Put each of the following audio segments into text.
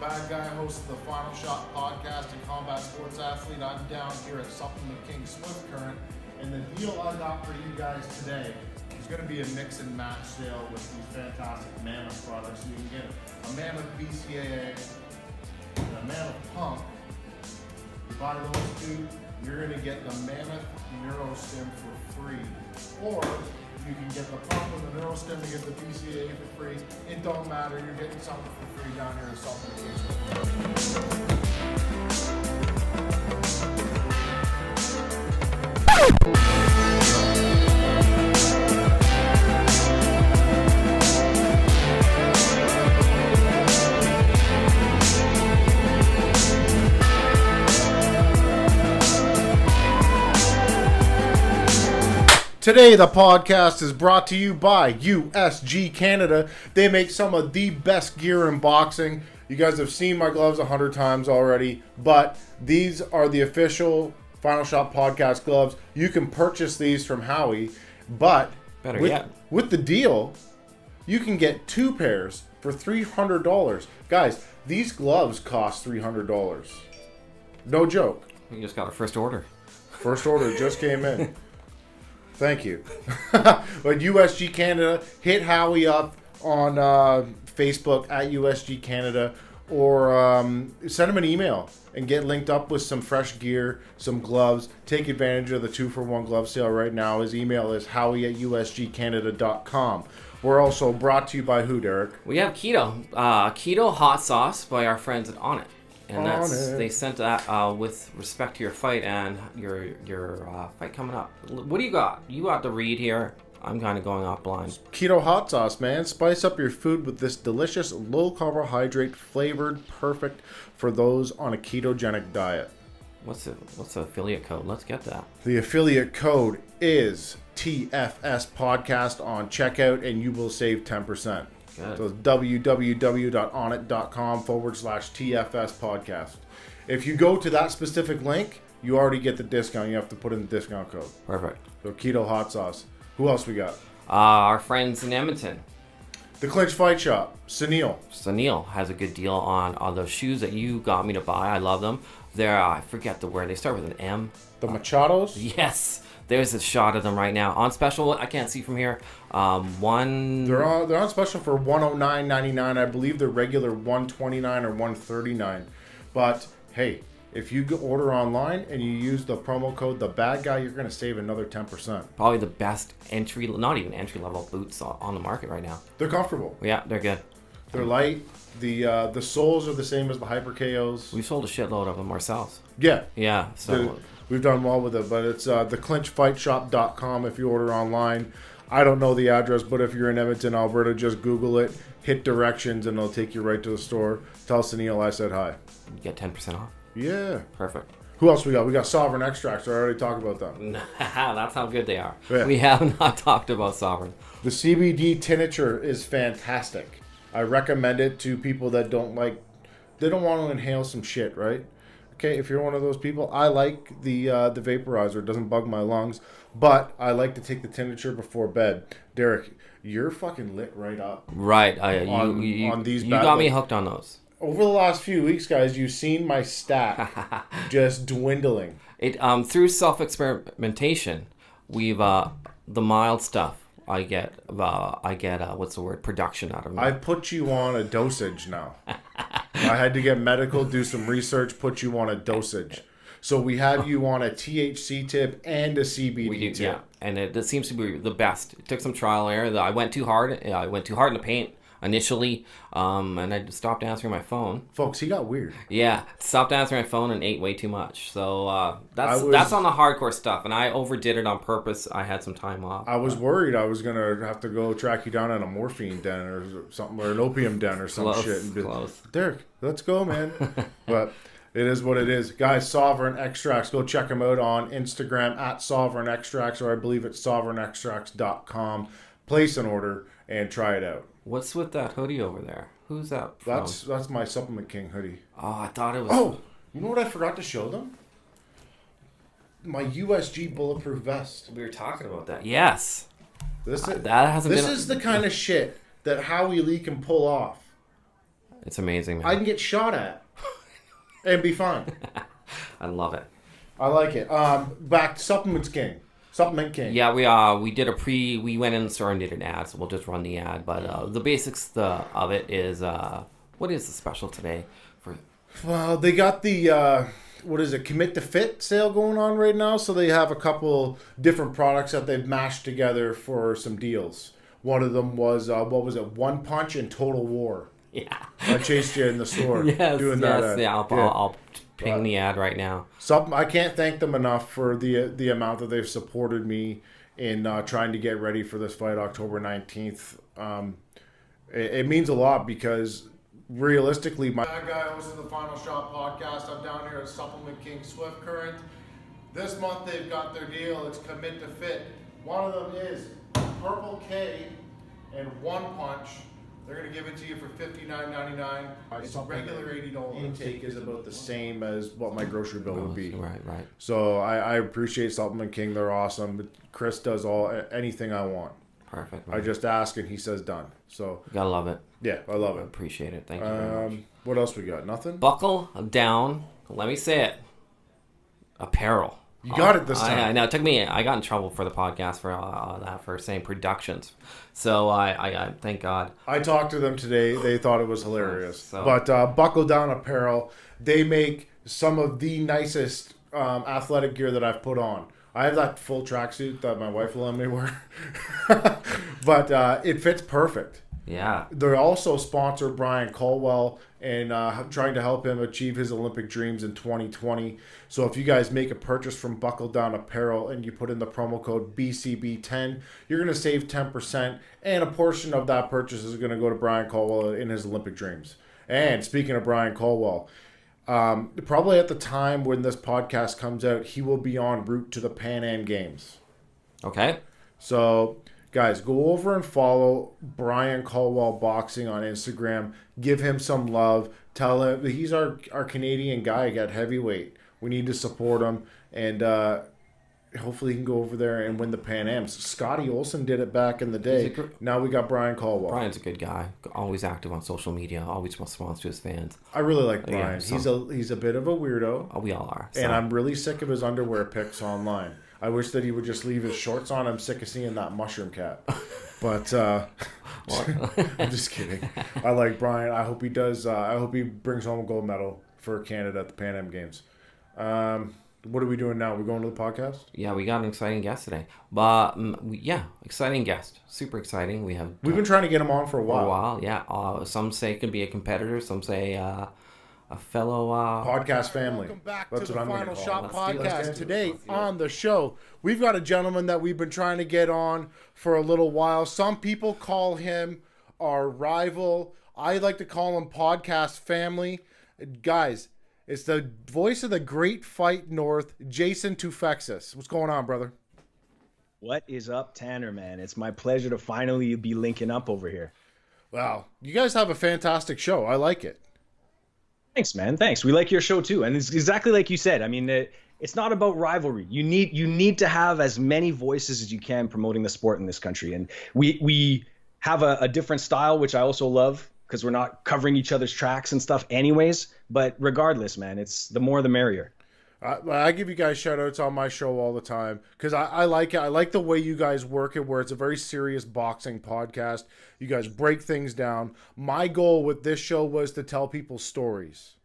bad guy, host of the Final Shot podcast and combat sports athlete. I'm down here at Supplement King Swift Current, and the deal I got for you guys today is going to be a mix and match sale with these fantastic Mammoth products. So you can get a Mammoth BCAA and a Mammoth Pump. You buy those two, you're going to get the Mammoth NeuroStim for free. Or you can get the pump and the NeuroStim to get the BCAA for free. It don't matter, you're getting something for free down here in Supplement King. Today, the podcast is brought to you by USG Canada. They make some of the best gear in boxing. You guys have seen my gloves 100 times already, but these are the official Final Shot podcast gloves. You can purchase these from Howie, but with the deal, you can get 2 pairs for $300. Guys, these gloves cost $300. No joke. We just got our first order. First order just came in. Thank you. But USG Canada, hit Howie up on Facebook at USG Canada, or send him an email and get linked up with some fresh gear, some gloves. Take advantage of the 2-for-1 glove sale right now. His email is howie@usgcanada.com. We're also brought to you by who, Derek? We have Keto hot sauce by our friends at On It. And they sent that with respect to your fight and your fight coming up. What do you got? You got the read here. I'm kind of going off blind. Keto hot sauce, man. Spice up your food with this delicious low carbohydrate flavored, perfect for those on a ketogenic diet. What's the affiliate code? Let's get that. The affiliate code is TFS Podcast on checkout, and you will save 10%. Good. So it's www.onit.com/TFS podcast. If you go to that specific link, you already get the discount. You have to put in the discount code. Perfect. So keto hot sauce. Who else we got? Our friends in Edmonton. The Clinch Fight Shop. Sunil has a good deal on those shoes that you got me to buy. I love them. They're, I forget the word. They start with an M. The Machados? Yes. There's a shot of them right now on special. I can't see from here. They're on special for $109.99. I believe they're regular $129 or $139. But hey, if you order online and you use the promo code The Bad Guy, you're going to save another 10%. Probably the best not even entry level boots on the market right now. They're comfortable. Yeah, they're good. They're light. The soles are the same as the Hyper KOs. We sold a shitload of them ourselves. Yeah. Yeah. So. We've done well with it, but it's theclinchfightshop.com if you order online. I don't know the address, but if you're in Edmonton, Alberta, just Google it, hit directions, and it'll take you right to the store. Tell Sunil I said hi. You get 10% off. Yeah. Perfect. Who else we got? We got Sovereign Extracts. I already talked about them. That's how good they are. Yeah. We have not talked about Sovereign. The CBD tincture is fantastic. I recommend it to people that don't want to inhale some shit, right? Okay, if you're one of those people, I like the vaporizer. It doesn't bug my lungs, but I like to take the tincture before bed. Derek, you're fucking lit right up. Right. On these. You got me hooked on those. Over the last few weeks, guys, you've seen my stack just dwindling. It through self-experimentation, we've the mild stuff. I get what's the word? Production out of me. I put you on a dosage now. I had to get medical, do some research, put you on a dosage. So we have you on a THC tip and a CBD tip. Yeah, and it seems to be the best. It took some trial and error. I went too hard. I went too hard in the paint initially, and I stopped answering my phone. Folks, he got weird. Yeah, stopped answering my phone and ate way too much. So that's on the hardcore stuff, and I overdid it on purpose. I had some time off. I was worried I was gonna have to go track you down at a morphine den or something, or an opium den or some shit. And be close. Derek, let's go, man. But it is what it is. Guys, Sovereign Extracts. Go check them out on Instagram at Sovereign Extracts, or I believe it's sovereignextracts.com. Place an order and try it out. What's with that hoodie over there? Who's that from? That's my Supplement King hoodie. Oh, I thought it was... Oh, you know what I forgot to show them? My USG bulletproof vest. We were talking about that. Yes. This is the kind of shit that Howie Lee can pull off. It's amazing, man. I can get shot at and be fine. I love it. I like it. Back to Supplement King. Yeah, we did we went in the store and did an ad, so we'll just run the ad. But the basics of it is, what is the special today? Well, they got the, Commit to Fit sale going on right now. So they have a couple different products that they've mashed together for some deals. One of them was, One Punch and Total War. Yeah. I chased you in the store doing that. Yeah, I'll ping the ad right now. I can't thank them enough for the amount that they've supported me in trying to get ready for this fight October 19th. It means a lot because realistically, that guy hosting the Final Shot podcast. I'm down here at Supplement King Swift Current. This month they've got their deal. It's Commit to Fit. One of them is Purple K and One Punch. They're going to give it to you for $59.99. It's a regular $80 intake is about the same as what my grocery bill would be. Right. So I appreciate Supplement King. They're awesome. Chris does anything I want. Perfect. Man. I just ask and he says done. So you gotta love it. Yeah, I love it. Appreciate it. Thank you very much. What else we got? Nothing? Buckle down. Let me say it. Apparel. You got it this time. I know. It took me. I got in trouble for the podcast for saying productions. So I thank God. I talked to them today. They thought it was hilarious. But Buckle Down Apparel, they make some of the nicest athletic gear that I've put on. I have that full tracksuit that my wife will let me wear, but it fits perfect. Yeah. They're also sponsor Brian Colwell and trying to help him achieve his Olympic dreams in 2020. So if you guys make a purchase from Buckle Down Apparel and you put in the promo code BCB10, you're going to save 10%, and a portion of that purchase is going to go to Brian Colwell in his Olympic dreams. And speaking of Brian Colwell, probably at the time when this podcast comes out, he will be en route to the Pan Am Games. Okay. So guys, go over and follow Brian Colwell Boxing on Instagram. Give him some love. Tell him he's our Canadian guy at heavyweight. We need to support him, and hopefully he can go over there and win the Pan Ams. Scotty Olsen did it back in the day. Now we got Brian Colwell. Brian's a good guy. Always active on social media. Always responds to his fans. I really like Brian. Yeah, he's a bit of a weirdo. Oh, we all are. So. And I'm really sick of his underwear pics online. I wish that he would just leave his shorts on. I'm sick of seeing that mushroom cat. But I'm just kidding. I like Brian. I hope he does. I hope he brings home a gold medal for Canada at the Pan Am Games. What are we doing now? We're going to the podcast? Yeah, we got an exciting guest today. But exciting guest. Super exciting. We've been trying to get him on for a while. Yeah. Some say it could be a competitor. Some say a fellow podcast family. Welcome back That's to what the I'm Final gonna Shot call it. podcast. Today on the show, we've got a gentleman that we've been trying to get on for a little while. Some people call him our rival. I like to call him podcast family. Guys, it's the voice of the Great Fight North, Jason Toufexis. What's going on, brother? What is up, Tanner, man? It's my pleasure to finally be linking up over here. Wow. You guys have a fantastic show. I like it. Thanks, man. Thanks. We like your show too, and it's exactly like you said. I mean, it's not about rivalry. You need to have as many voices as you can promoting the sport in this country, and we have a different style, which I also love because we're not covering each other's tracks and stuff, anyways. But regardless, man, it's the more the merrier. I give you guys shout outs on my show all the time because I like it. I like the way you guys work it, where it's a very serious boxing podcast. You guys break things down. My goal with this show was to tell people stories.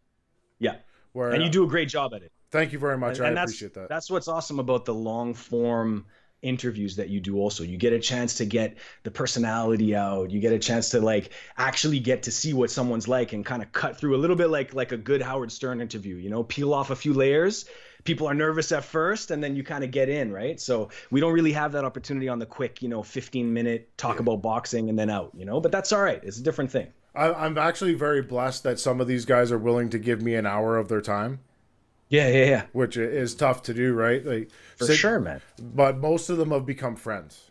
Yeah. And you do a great job at it. Thank you very much. I appreciate that. That's what's awesome about the long form interviews that you do also. You get a chance to get the personality out. You get a chance to actually get to see what someone's like and kind of cut through a little bit like a good Howard Stern interview, peel off a few layers. People are nervous at first and then you kind of get in, right? So we don't really have that opportunity on the quick, 15-minute talk about boxing and then out, but that's all right. It's a different thing. I'm actually very blessed that some of these guys are willing to give me an hour of their time. Yeah. Which is tough to do, right? For sure, man. But most of them have become friends.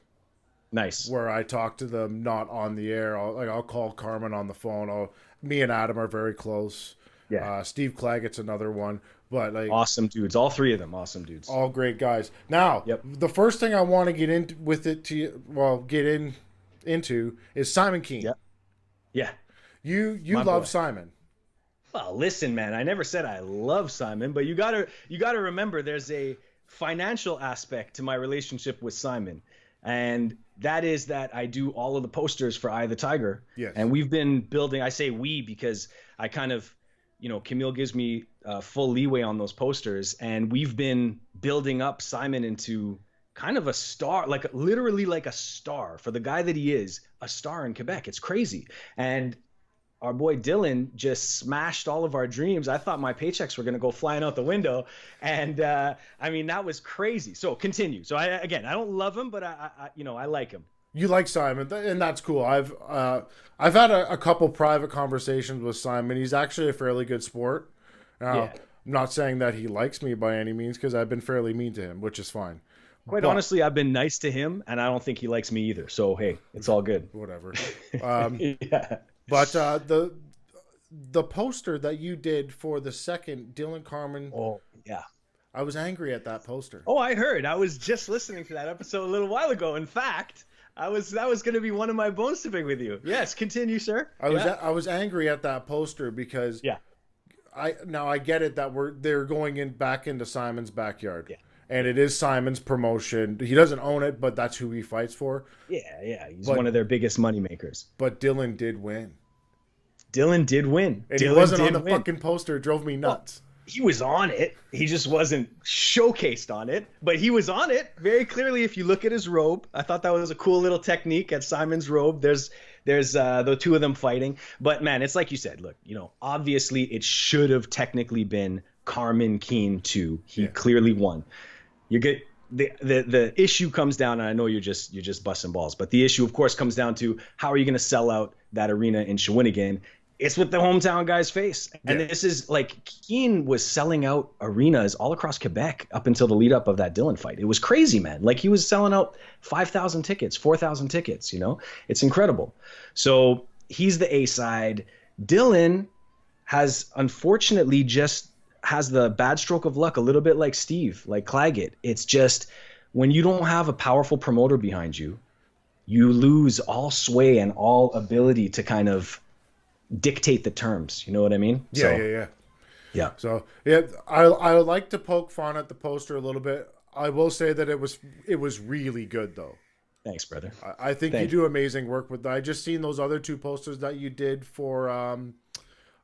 Nice. Where I talk to them not on the air. I'll call Carmen on the phone. Me and Adam are very close. Yeah. Steve Claggett's another one. But awesome dudes. All three of them awesome dudes. All great guys. Now, the first thing I want to get into is Simon Keane. Yeah. You My love boy. Simon. Well, listen, man, I never said I love Simon, but you gotta remember there's a financial aspect to my relationship with Simon. And that is that I do all of the posters for Eye of the Tiger. Yes. And we've been building, I say we because I kind of, Camille gives me full leeway on those posters. And we've been building up Simon into kind of a star, like literally like a star for the guy that he is, a star in Quebec. It's crazy. And our boy Dylan just smashed all of our dreams. I thought my paychecks were going to go flying out the window. And I mean, that was crazy. So continue. So I don't love him, but I like him. You like Simon, and that's cool. I've had a couple private conversations with Simon. He's actually a fairly good sport. Yeah. I'm not saying that he likes me by any means, because I've been fairly mean to him, which is fine. Quite honestly, I've been nice to him, and I don't think he likes me either. So, hey, it's all good. Whatever. Yeah. But the poster that you did for the second Dylan Carmen, Oh, yeah. I was angry at that poster. Oh, I heard. I was just listening to that episode a little while ago. In fact, that was going to be one of my bones to pick with you. Yes, continue, sir. I was angry at that poster because I get it that they're going back into Simon's backyard. Yeah. And it is Simon's promotion. He doesn't own it, but that's who he fights for. Yeah. He's one of their biggest money makers. But Dylan did win. Dylan did win. And Dylan he wasn't on the win. fucking poster. It drove me nuts. He was on it. He just wasn't showcased on it, but he was on it very clearly. If you look at his robe, I thought that was a cool little technique at Simon's robe. There's the two of them fighting, but man, it's like you said, look, obviously it should have technically been Carmen Keane 2. He clearly won. You get the issue comes down, and I know you're just busting balls, but the issue of course comes down to how are you going to sell out that arena in Shawinigan? It's what the hometown guys face. And this is like Keane was selling out arenas all across Quebec up until the lead up of that Dylan fight. It was crazy, man. Like he was selling out 5,000 tickets, 4,000 tickets, It's incredible. So he's the A side. Dylan has unfortunately just has the bad stroke of luck, a little bit like Steve, like Claggett. It's just when you don't have a powerful promoter behind you, you lose all sway and all ability to kind of dictate the terms. You know what I mean? Yeah. So I would like to poke fun at the poster a little bit. I will say that it was really good though. Thanks, brother. I think you do amazing work with that. I just seen those other two posters that you did for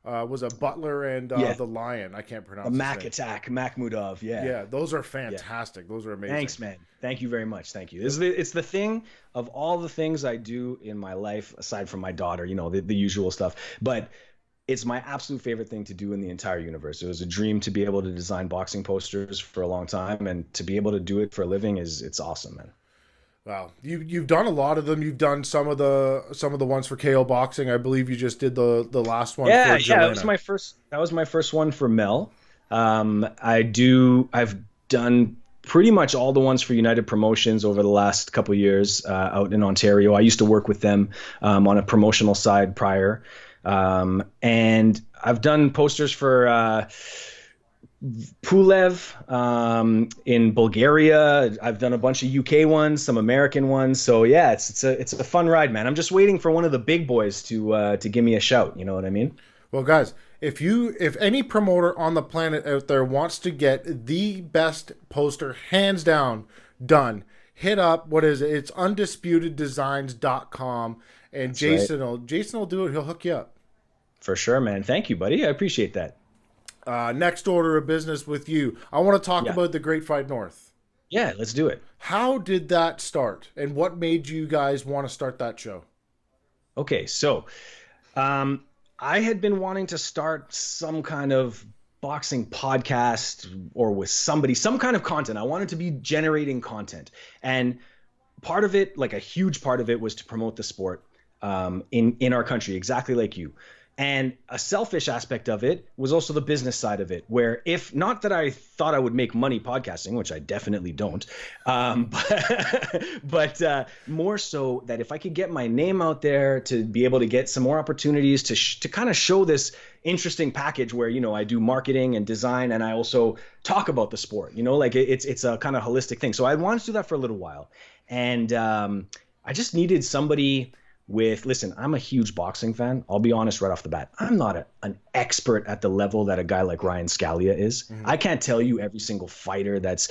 was a Butler and the Lion. I can't pronounce the Mac name. Attack, Makhmudov. Yeah, those are fantastic. Those are amazing. Thanks, man. Thank you very much. Thank you. It's the thing of all the things I do in my life, aside from my daughter, the usual stuff. But it's my absolute favorite thing to do in the entire universe. It was a dream to be able to design boxing posters for a long time, and to be able to do it for a living it's awesome, man. Wow, you've done a lot of them. You've done some of the ones for KO Boxing. I believe you just did the last one. Yeah, for that was my first one for Mel. I've done pretty much all the ones for United Promotions over the last couple of years out in Ontario. I used to work with them on a promotional side prior, and I've done posters for Pulev in Bulgaria. I've done a bunch of UK ones, some American ones. So yeah, it's a fun ride, man. I'm just waiting for one of the big boys to give me a shout. You know what I mean? Well, guys, if any promoter on the planet out there wants to get the best poster, hands down, done, hit up, what is it? It's UndisputedDesigns.com, and That's Jason will do it. He'll hook you up. For sure, man. Thank you, buddy. I appreciate that. Next order of business with you. I want to talk about the Great Fight North. Yeah, let's do it. How did that start, and what made you guys want to start that show? Okay, so I had been wanting to start some kind of boxing podcast or with somebody, some kind of content. I wanted to be generating content. And part of it, like a huge part of it, was to promote the sport in our country, exactly like you. And a selfish aspect of it was also the business side of it, where if not that I thought I would make money podcasting, which I definitely don't, but more so that if I could get my name out there to be able to get some more opportunities to kind of show this interesting package where, I do marketing and design, and I also talk about the sport, like it's a kind of holistic thing. So I wanted to do that for a little while. And I just needed somebody listen, I'm a huge boxing fan. I'll be honest right off the bat. I'm not an expert at the level that a guy like Ryan Scalia is. Mm-hmm. I can't tell you every single fighter that's,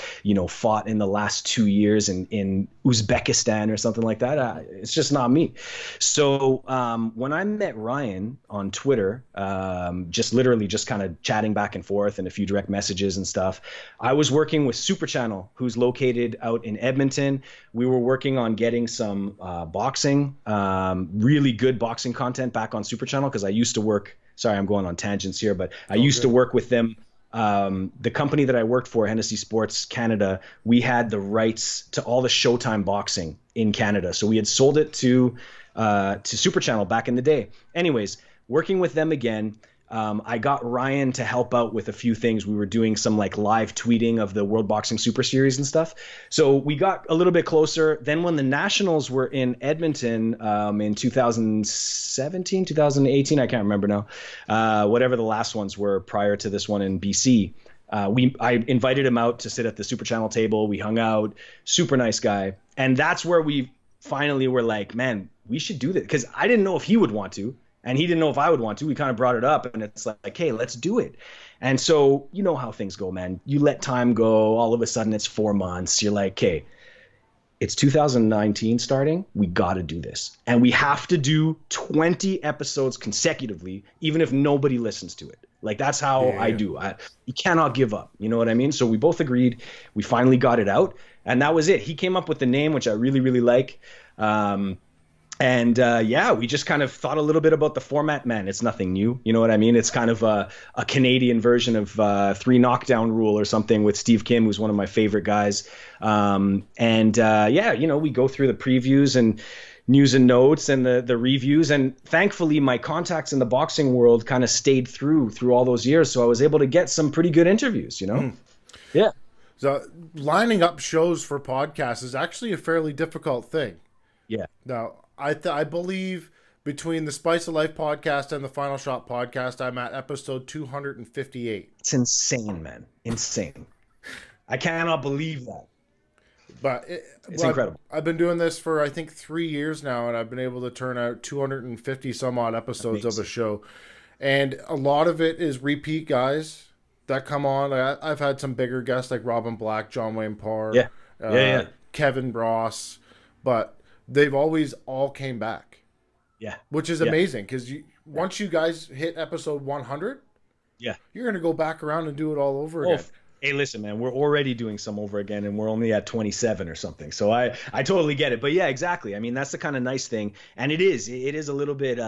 fought in the last 2 years in Uzbekistan or something like that. It's just not me. So when I met Ryan on Twitter, just kind of chatting back and forth and a few direct messages and stuff, I was working with Super Channel, who's located out in Edmonton. We were working on getting some boxing, really good boxing content back on Super Channel because I used to work. Sorry, I'm going on tangents here, but I used to work with them. The company that I worked for, Hennessy Sports Canada, we had the rights to all the Showtime boxing in Canada. So we had sold it to Super Channel back in the day. Anyways, working with them again, I got Ryan to help out with a few things. We were doing some like live tweeting of the World Boxing Super Series and stuff. So we got a little bit closer. Then when the Nationals were in Edmonton in 2017, 2018, I can't remember now, whatever the last ones were prior to this one in BC, I invited him out to sit at the Super Channel table. We hung out. Super nice guy. And that's where we finally were like, man, we should do this. Because I didn't know if he would want to. And he didn't know if I would want to. We kind of brought it up, and it's like, hey, let's do it. And so you know how things go, man. You let time go. All of a sudden, it's 4 months. You're like, okay, it's 2019 starting. We got to do this. And we have to do 20 episodes consecutively, even if nobody listens to it. Like, that's how I do. You cannot give up. You know what I mean? So we both agreed. We finally got it out. And that was it. He came up with the name, which I really, really like. And we just kind of thought a little bit about the format, man. It's nothing new. You know what I mean? It's kind of a Canadian version of 3 knockdown rule or something with Steve Kim, who's one of my favorite guys. We go through the previews and news and notes and the reviews. And thankfully, my contacts in the boxing world kind of stayed through all those years. So I was able to get some pretty good interviews, Yeah. So lining up shows for podcasts is actually a fairly difficult thing. Yeah. Now, I believe between the Spice of Life podcast and the Final Shot podcast, I'm at episode 258. It's insane, man. Insane. I cannot believe that. But it's incredible. I've been doing this for, I think, 3 years now, and I've been able to turn out 250 some odd episodes of a show. And a lot of it is repeat guys that come on. I've had some bigger guests like Robin Black, John Wayne Parr, Kevin Ross, but they've always all came back. Yeah. Which is amazing because once you guys hit episode 100, you're going to go back around and do it all over again. Hey, listen, man, we're already doing some over again and we're only at 27 or something. So I totally get it. But yeah, exactly. I mean, that's the kind of nice thing. And it is a little bit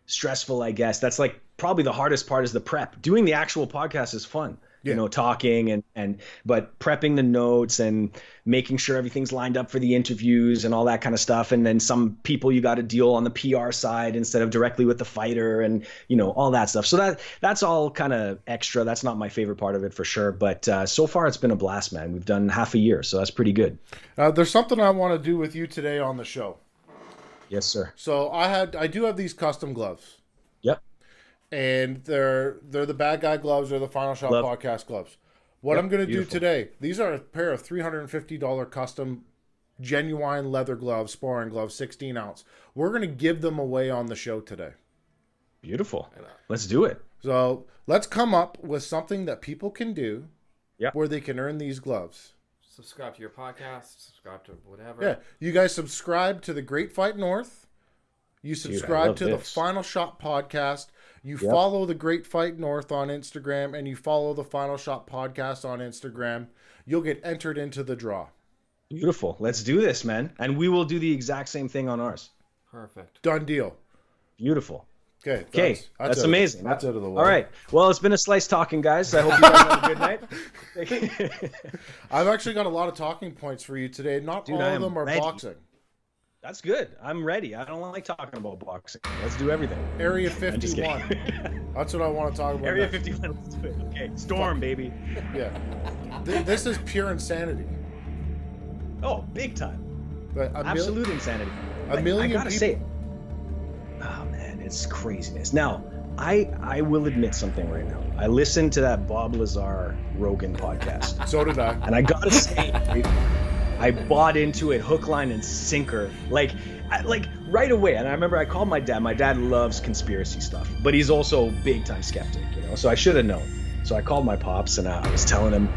stressful, I guess. That's like probably the hardest part is the prep. Doing the actual podcast is fun. Talking but prepping the notes and making sure everything's lined up for the interviews and all that kind of stuff. And then some people you got to deal on the PR side instead of directly with the fighter and, all that stuff. So that's all kind of extra. That's not my favorite part of it for sure. But so far it's been a blast, man. We've done half a year, so that's pretty good. There's something I want to do with you today on the show. Yes, sir. So I do have these custom gloves. Yep. And they're the Bad Guy gloves or the Final Shot podcast gloves. What I'm going to do today, these are a pair of $350 custom genuine leather gloves, sparring gloves, 16 ounce. We're going to give them away on the show today. Beautiful. Let's do it. So let's come up with something that people can do where they can earn these gloves. Subscribe to your podcast, subscribe to whatever. Yeah, you guys subscribe to the Great Fight North. You subscribe to the Final Shot podcast. You follow the Great Fight North on Instagram, and you follow the Final Shot podcast on Instagram. You'll get entered into the draw. Beautiful. Let's do this, man. And we will do the exact same thing on ours. Perfect. Done deal. Beautiful. Okay. That's amazing. That's out of the way. All right. Well, it's been a slice talking, guys. I hope you guys have a good night. I've actually got a lot of talking points for you today. Not all of them are boxing. That's good. I'm ready. I don't like talking about boxing. Let's do everything. Area 51. That's what I want to talk about. Area 51. Let's do it. Okay. Storm, baby. Yeah. This is pure insanity. Oh, big time. But absolute insanity. A million I gotta say it. Oh, man. It's craziness. Now, I will admit something right now. I listened to that Bob Lazar Rogan podcast. So did I. And I gotta say, I bought into it hook, line, and sinker. Like right away. And I remember I called my dad. My dad loves conspiracy stuff, but he's also a big time skeptic, you know. So I should have known. So I called my pops and I was telling him,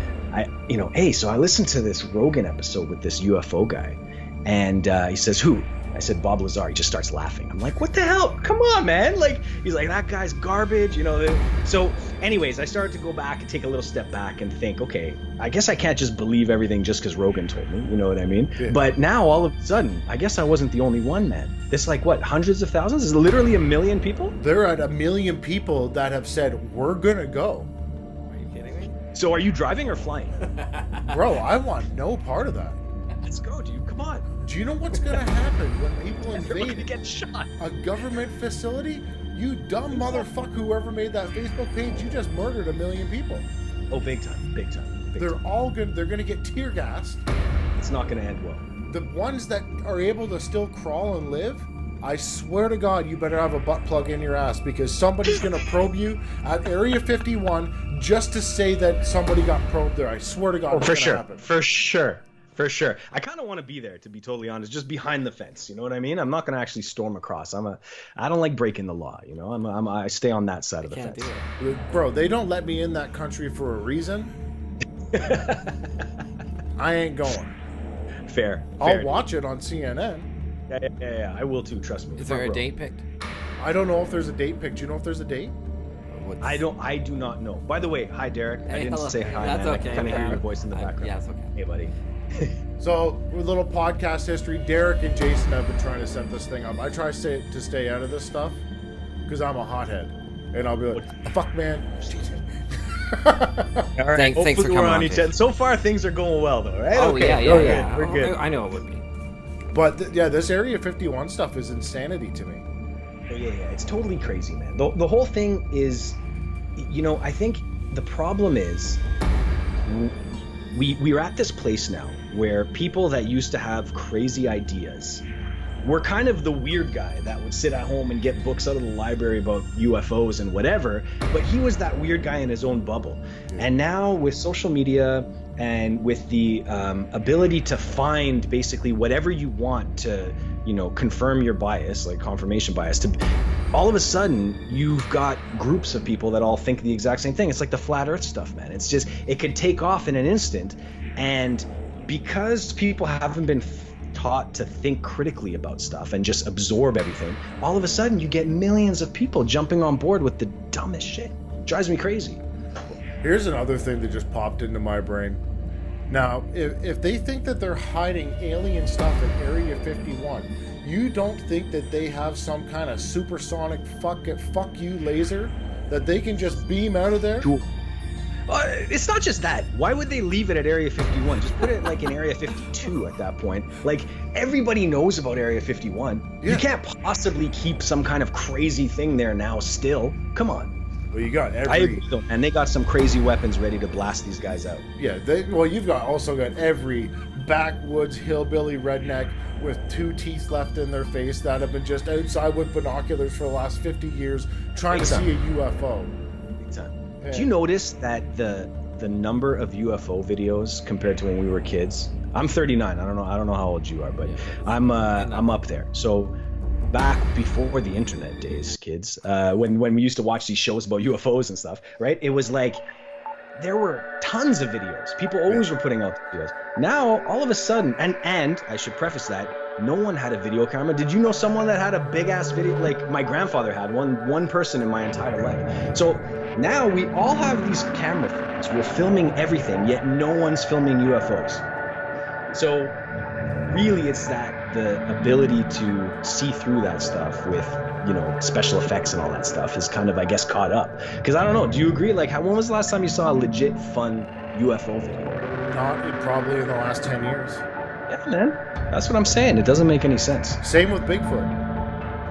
hey, so I listened to this Rogan episode with this UFO guy, and he says, who? I said, Bob Lazar. He just starts laughing. I'm like, what the hell? Come on, man. Like, he's like, that guy's garbage, you know. So anyways, I started to go back and take a little step back and think, okay, I guess I can't just believe everything just because Rogan told me, you know what I mean? Yeah. But now all of a sudden, I guess I wasn't the only one, man. It's like, what, hundreds of thousands? Is it literally 1 million people? They're at 1 million people that have said, we're going to go. Are you kidding me? So are you driving or flying? Bro, I want no part of that. Let's go, dude. Come on. Do you know what's going to happen when people invade get shot. A government facility? You dumb motherfucker, whoever made that Facebook page, you just murdered 1 million people. Oh, big time. They're going to get tear gassed. It's not going to end well. The ones that are able to still crawl and live, I swear to God, you better have a butt plug in your ass, because somebody's going to probe you at Area 51 just to say that somebody got probed there. I swear to God, it's going to happen. For sure. I kind of want to be there, to be totally honest, just behind the fence. You know what I mean? I'm not going to actually storm across. I don't like breaking the law. You know, I stay on that side of the fence. Bro, they don't let me in that country for a reason. I ain't going. Fair. I'll watch it on CNN. Yeah. I will too. Trust me. Is there a date picked? I don't know if there's a date picked. Do you know if there's a date? I do not know. By the way, hi Derek. Hey, I didn't hello. say hi. That's man. okay. I kind of hear your voice in the background. Yeah, it's okay. Hey, buddy. So, with a little podcast history, Derek and Jason have been trying to set this thing up. I try to stay out of this stuff because I'm a hothead, and I'll be like, "Fuck, man." All right. Thanks for coming on. So far, things are going well, though, right? Oh, okay. Yeah. We're good. I know it would be. But this Area 51 stuff is insanity to me. Yeah. It's totally crazy, man. The whole thing is, you know, I think the problem is we're at this place now where people that used to have crazy ideas were kind of the weird guy that would sit at home and get books out of the library about UFOs and whatever, but he was that weird guy in his own bubble. And now with social media and with the ability to find basically whatever you want to, you know, confirm your bias, like confirmation bias, to all of a sudden you've got groups of people that all think the exact same thing. It's like the flat earth stuff, man. It's just, it could take off in an instant. And because people haven't been taught to think critically about stuff and just absorb everything, all of a sudden you get millions of people jumping on board with the dumbest shit. It drives me crazy. Here's another thing that just popped into my brain. Now, if they think that they're hiding alien stuff in Area 51, you don't think that they have some kind of supersonic fuck you laser that they can just beam out of there? It's not just that. Why would they leave it at Area 51? Just put it like in Area 52 at that point. Like, everybody knows about Area 51. Yeah. You can't possibly keep some kind of crazy thing there now still. Come on. Well, you got I agree, though, and they got some crazy weapons ready to blast these guys out. Yeah, you've also got every backwoods hillbilly redneck with 2 teeth left in their face that have been just outside with binoculars for the last 50 years trying to see a UFO. Big time. Yeah. Do you notice that the number of UFO videos compared to when we were kids? I'm 39. I don't know how old you are, but I'm up there. So back before the internet days, kids, when we used to watch these shows about UFOs and stuff, right? It was like there were tons of videos. People always were putting out videos. Now, all of a sudden, and I should preface that, no one had a video camera. Did you know someone that had a big ass video? Like my grandfather had one person in my entire life. So now we all have these camera phones. We're filming everything, yet no one's filming UFOs. So really, it's that the ability to see through that stuff with, you know, special effects and all that stuff is kind of, I guess, caught up. Because I don't know, do you agree? Like, when was the last time you saw a legit fun UFO video? Probably in the last 10 years. Yeah, man. That's what I'm saying. It doesn't make any sense. Same with Bigfoot.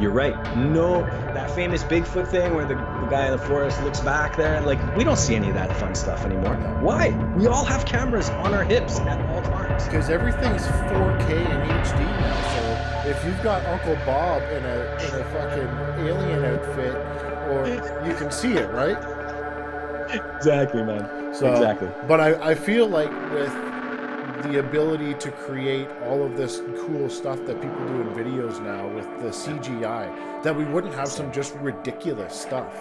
You're right. No, that famous Bigfoot thing where the guy in the forest looks back there. Like, we don't see any of that fun stuff anymore. Why? We all have cameras on our hips at all times. Because everything's 4K and HD now. So if you've got Uncle Bob in a fucking alien outfit, or you can see it, right? Exactly, man. So, exactly. But I feel like with the ability to create all of this cool stuff that people do in videos now with the CGI, that we wouldn't have some just ridiculous stuff.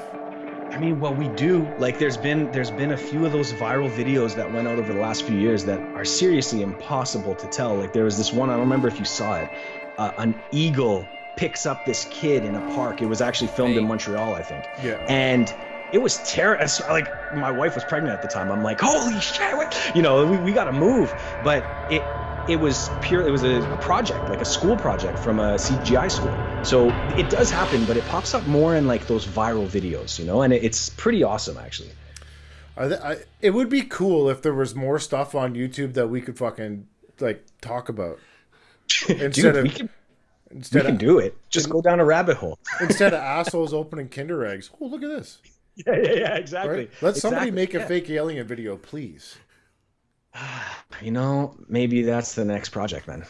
I mean, well, we do. Like, there's been a few of those viral videos that went out over the last few years that are seriously impossible to tell. Like, there was this one, I don't remember if you saw it, an eagle picks up this kid in a park. It was actually filmed in Montreal, I think. Yeah. And it was terrible. Like, my wife was pregnant at the time. I'm like, holy shit, we got to move. But it was a project, like a school project from a CGI school. So it does happen, but it pops up more in like those viral videos, and it's pretty awesome, actually. It would be cool if there was more stuff on YouTube that we could fucking like talk about. Dude, we can do it. Just go down a rabbit hole. Instead of assholes opening Kinder eggs. Oh, look at this. Yeah, exactly. Right? Let somebody make a fake alien video, please. Maybe that's the next project, man.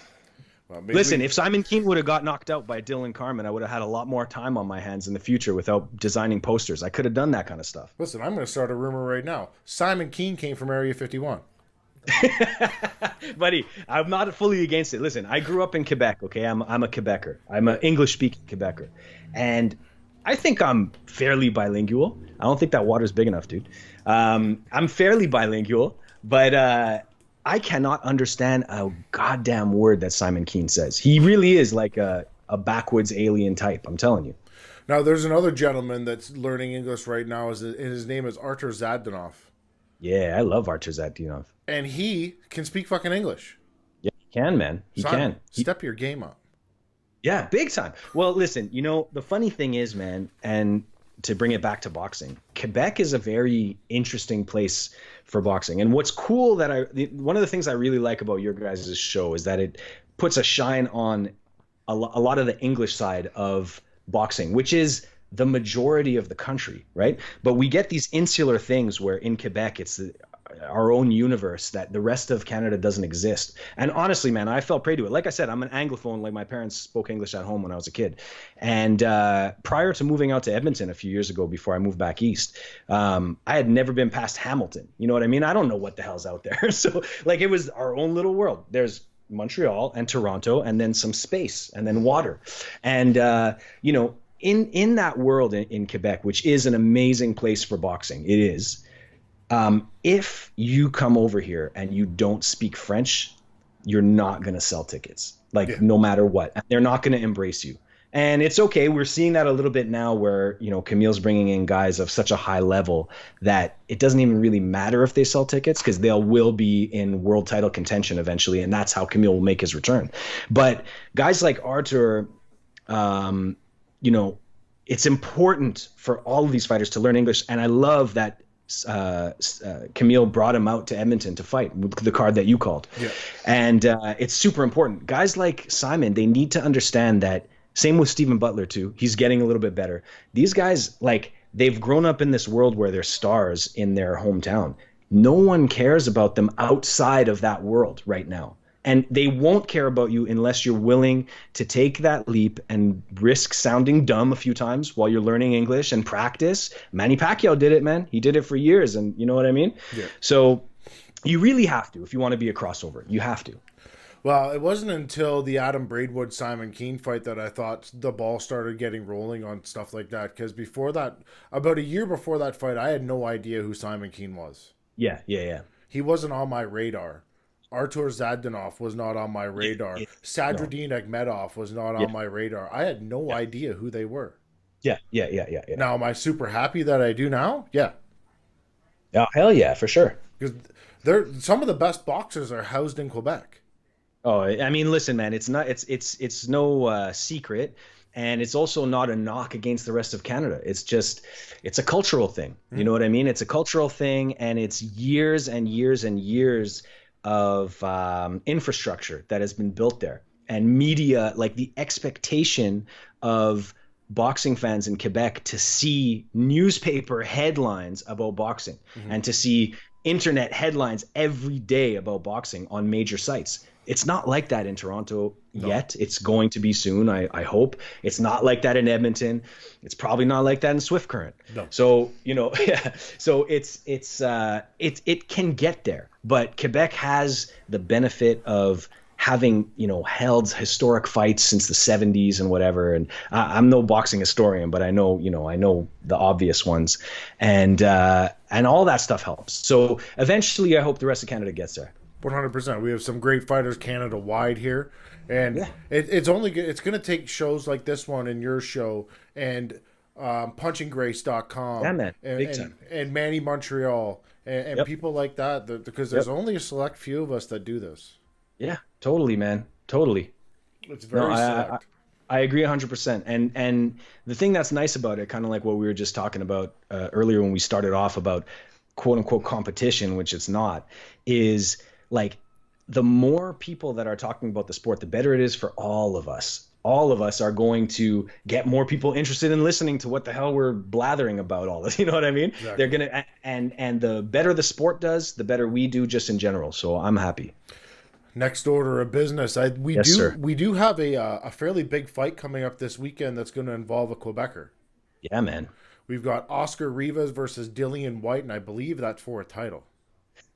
Well, listen, if Simon Keane would have got knocked out by Dylan Carmen, I would have had a lot more time on my hands in the future without designing posters. I could have done that kind of stuff. Listen, I'm going to start a rumor right now. Simon Keane came from Area 51. Buddy, I'm not fully against it. Listen, I grew up in Quebec, okay? I'm a Quebecer. I'm an English-speaking Quebecer. And I think I'm fairly bilingual. I don't think that water's big enough, dude. I'm fairly bilingual, but I cannot understand a goddamn word that Simon Keane says. He really is like a backwoods alien type, I'm telling you. Now, there's another gentleman that's learning English right now. His name is Artur Zadonov. Yeah, I love Artur Zadonov. And he can speak fucking English. Yeah, he can, man. He can. Step your game up. Yeah, big time. Well, listen, the funny thing is, man, and to bring it back to boxing, Quebec is a very interesting place for boxing. And what's cool one of the things I really like about your guys' show is that it puts a shine on a lot of the English side of boxing, which is the majority of the country, right? But we get these insular things where in Quebec, it's our own universe that the rest of Canada doesn't exist. And honestly, man, I fell prey to it. Like I said, I'm an Anglophone. Like, my parents spoke English at home when I was a kid. And prior to moving out to Edmonton a few years ago, before I moved back east, I had never been past Hamilton. You know what I mean? I don't know what the hell's out there. So like, it was our own little world. There's Montreal and Toronto, and then some space, and then water. And, in that world in Quebec, which is an amazing place for boxing, it is. If you come over here and you don't speak French, you're not going to sell tickets, no matter what. They're not going to embrace you. And it's okay. We're seeing that a little bit now where, Camille's bringing in guys of such a high level that it doesn't even really matter if they sell tickets, because they will be in world title contention eventually. And that's how Camille will make his return. But guys like Artur, it's important for all of these fighters to learn English. And I love that Camille brought him out to Edmonton to fight with the card that you called. Yeah. And it's super important. Guys like Simon, they need to understand that. Same with Stephen Butler too. He's getting a little bit better. These guys, they've grown up in this world where they're stars in their hometown. No one cares about them outside of that world right now. And they won't care about you unless you're willing to take that leap and risk sounding dumb a few times while you're learning English and practice. Manny Pacquiao did it, man. He did it for years, and you know what I mean? Yeah. So you really have to, if you want to be a crossover. You have to. Well, it wasn't until the Adam Braidwood Simon Keane fight that I thought the ball started getting rolling on stuff like that. Because before that, about a year before that fight, I had no idea who Simon Keane was. Yeah. He wasn't on my radar. Artur Zadonov was not on my radar. Sadruddin Akhmedov was not on my radar. I had no idea who they were. Yeah. Now, am I super happy that I do now? Yeah. Oh, hell yeah, for sure. Because some of the best boxers are housed in Quebec. Oh, I mean, listen, man, it's no secret, and it's also not a knock against the rest of Canada. It's a cultural thing. You know what I mean? It's a cultural thing, and it's years and years and years of infrastructure that has been built there, and media, like the expectation of boxing fans in Quebec to see newspaper headlines about boxing and to see internet headlines every day about boxing on major sites. It's not like that in Toronto yet. It's going to be soon, I hope. It's not like that in Edmonton. It's probably not like that in Swift Current. No. So, yeah. So it can get there. But Quebec has the benefit of having, held historic fights since the 70s and whatever. And I'm no boxing historian, but I know the obvious ones. And all that stuff helps. So eventually I hope the rest of Canada gets there. 100%. We have some great fighters Canada wide here, and it's going to take shows like this one and your show and punchinggrace.com, yeah, man. Big time. And Manny Montreal and people like that, because there's only a select few of us that do this. Yeah, totally, man. Totally. It's very select. I agree 100%. And the thing that's nice about it, kind of like what we were just talking about earlier when we started off about quote unquote competition, which it's not, is like the more people that are talking about the sport, the better it is for all of us. All of us are going to get more people interested in listening to what the hell we're blathering about all this. You know what I mean? Exactly. They're going to, and the better the sport does, the better we do just in general. So I'm happy. Next order of business. We do have a fairly big fight coming up this weekend that's going to involve a Quebecer. Yeah, man. We've got Oscar Rivas versus Dillian White, and I believe that's for a title.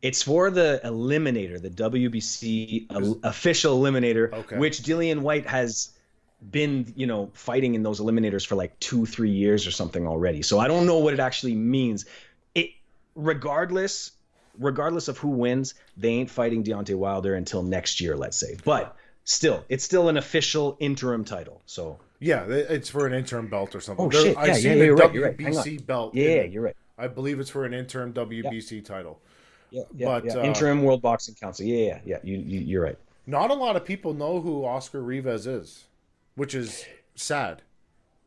It's for the Eliminator, the WBC official Eliminator, which Dillian White has been, fighting in those Eliminators for like 2-3 years or something already. So I don't know what it actually means. Regardless of who wins, they ain't fighting Deontay Wilder until next year, let's say. But still, it's still an official interim title. So yeah, it's for an interim belt or something. Oh shit! I see you're the right. WBC belt. Yeah, you're right. I believe it's for an interim WBC title. Yeah, interim World Boxing Council. Yeah. You're right. Not a lot of people know who Oscar Rivas is, which is sad.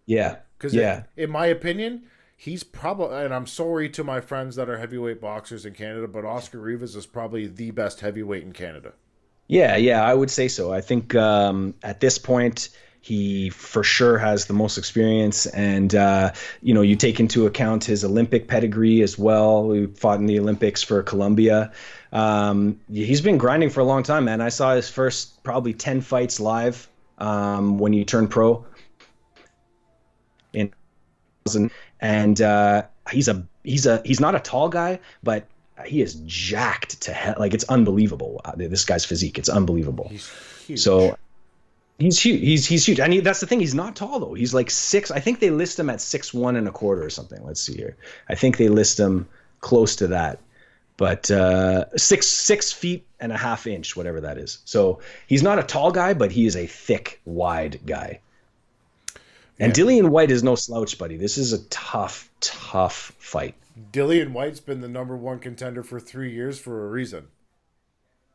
Yeah. Because in my opinion, he's probably, and I'm sorry to my friends that are heavyweight boxers in Canada, but Oscar Rivas is probably the best heavyweight in Canada. Yeah, I would say so. I think at this point, he for sure has the most experience, and you take into account his Olympic pedigree as well. He fought in the Olympics for Colombia. He's been grinding for a long time, man. I saw his first probably 10 fights live when he turned pro in 2000, and he's not a tall guy, but he is jacked to hell. Like, it's unbelievable. This guy's physique, it's unbelievable. He's huge. So. He's huge. He's huge. And that's the thing. He's not tall, though. He's like 6. I think they list him at 6'1" and a quarter or something. Let's see here. I think they list him close to that. But 6 feet and a half inch, whatever that is. So he's not a tall guy, but he is a thick, wide guy. And Dillian White is no slouch, buddy. This is a tough fight. Dillian White's been the #1 contender for 3 years for a reason.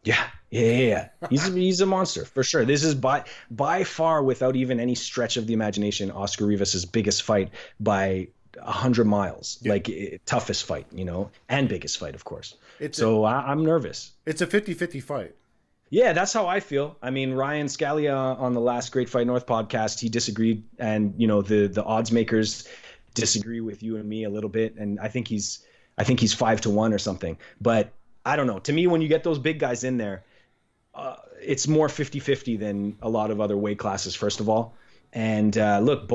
Yeah. He's a monster for sure. This is by far, without even any stretch of the imagination, Oscar Rivas' biggest fight by 100 miles. Yeah. Like, toughest fight, and biggest fight, of course. I'm nervous. It's a 50-50 fight. Yeah, that's how I feel. I mean, Ryan Scalia on the last Great Fight North podcast, he disagreed, and the odds makers disagree with you and me a little bit, and I think he's 5-1 or something, but. I don't know. To me, when you get those big guys in there, it's more 50-50 than a lot of other weight classes, first of all. And look,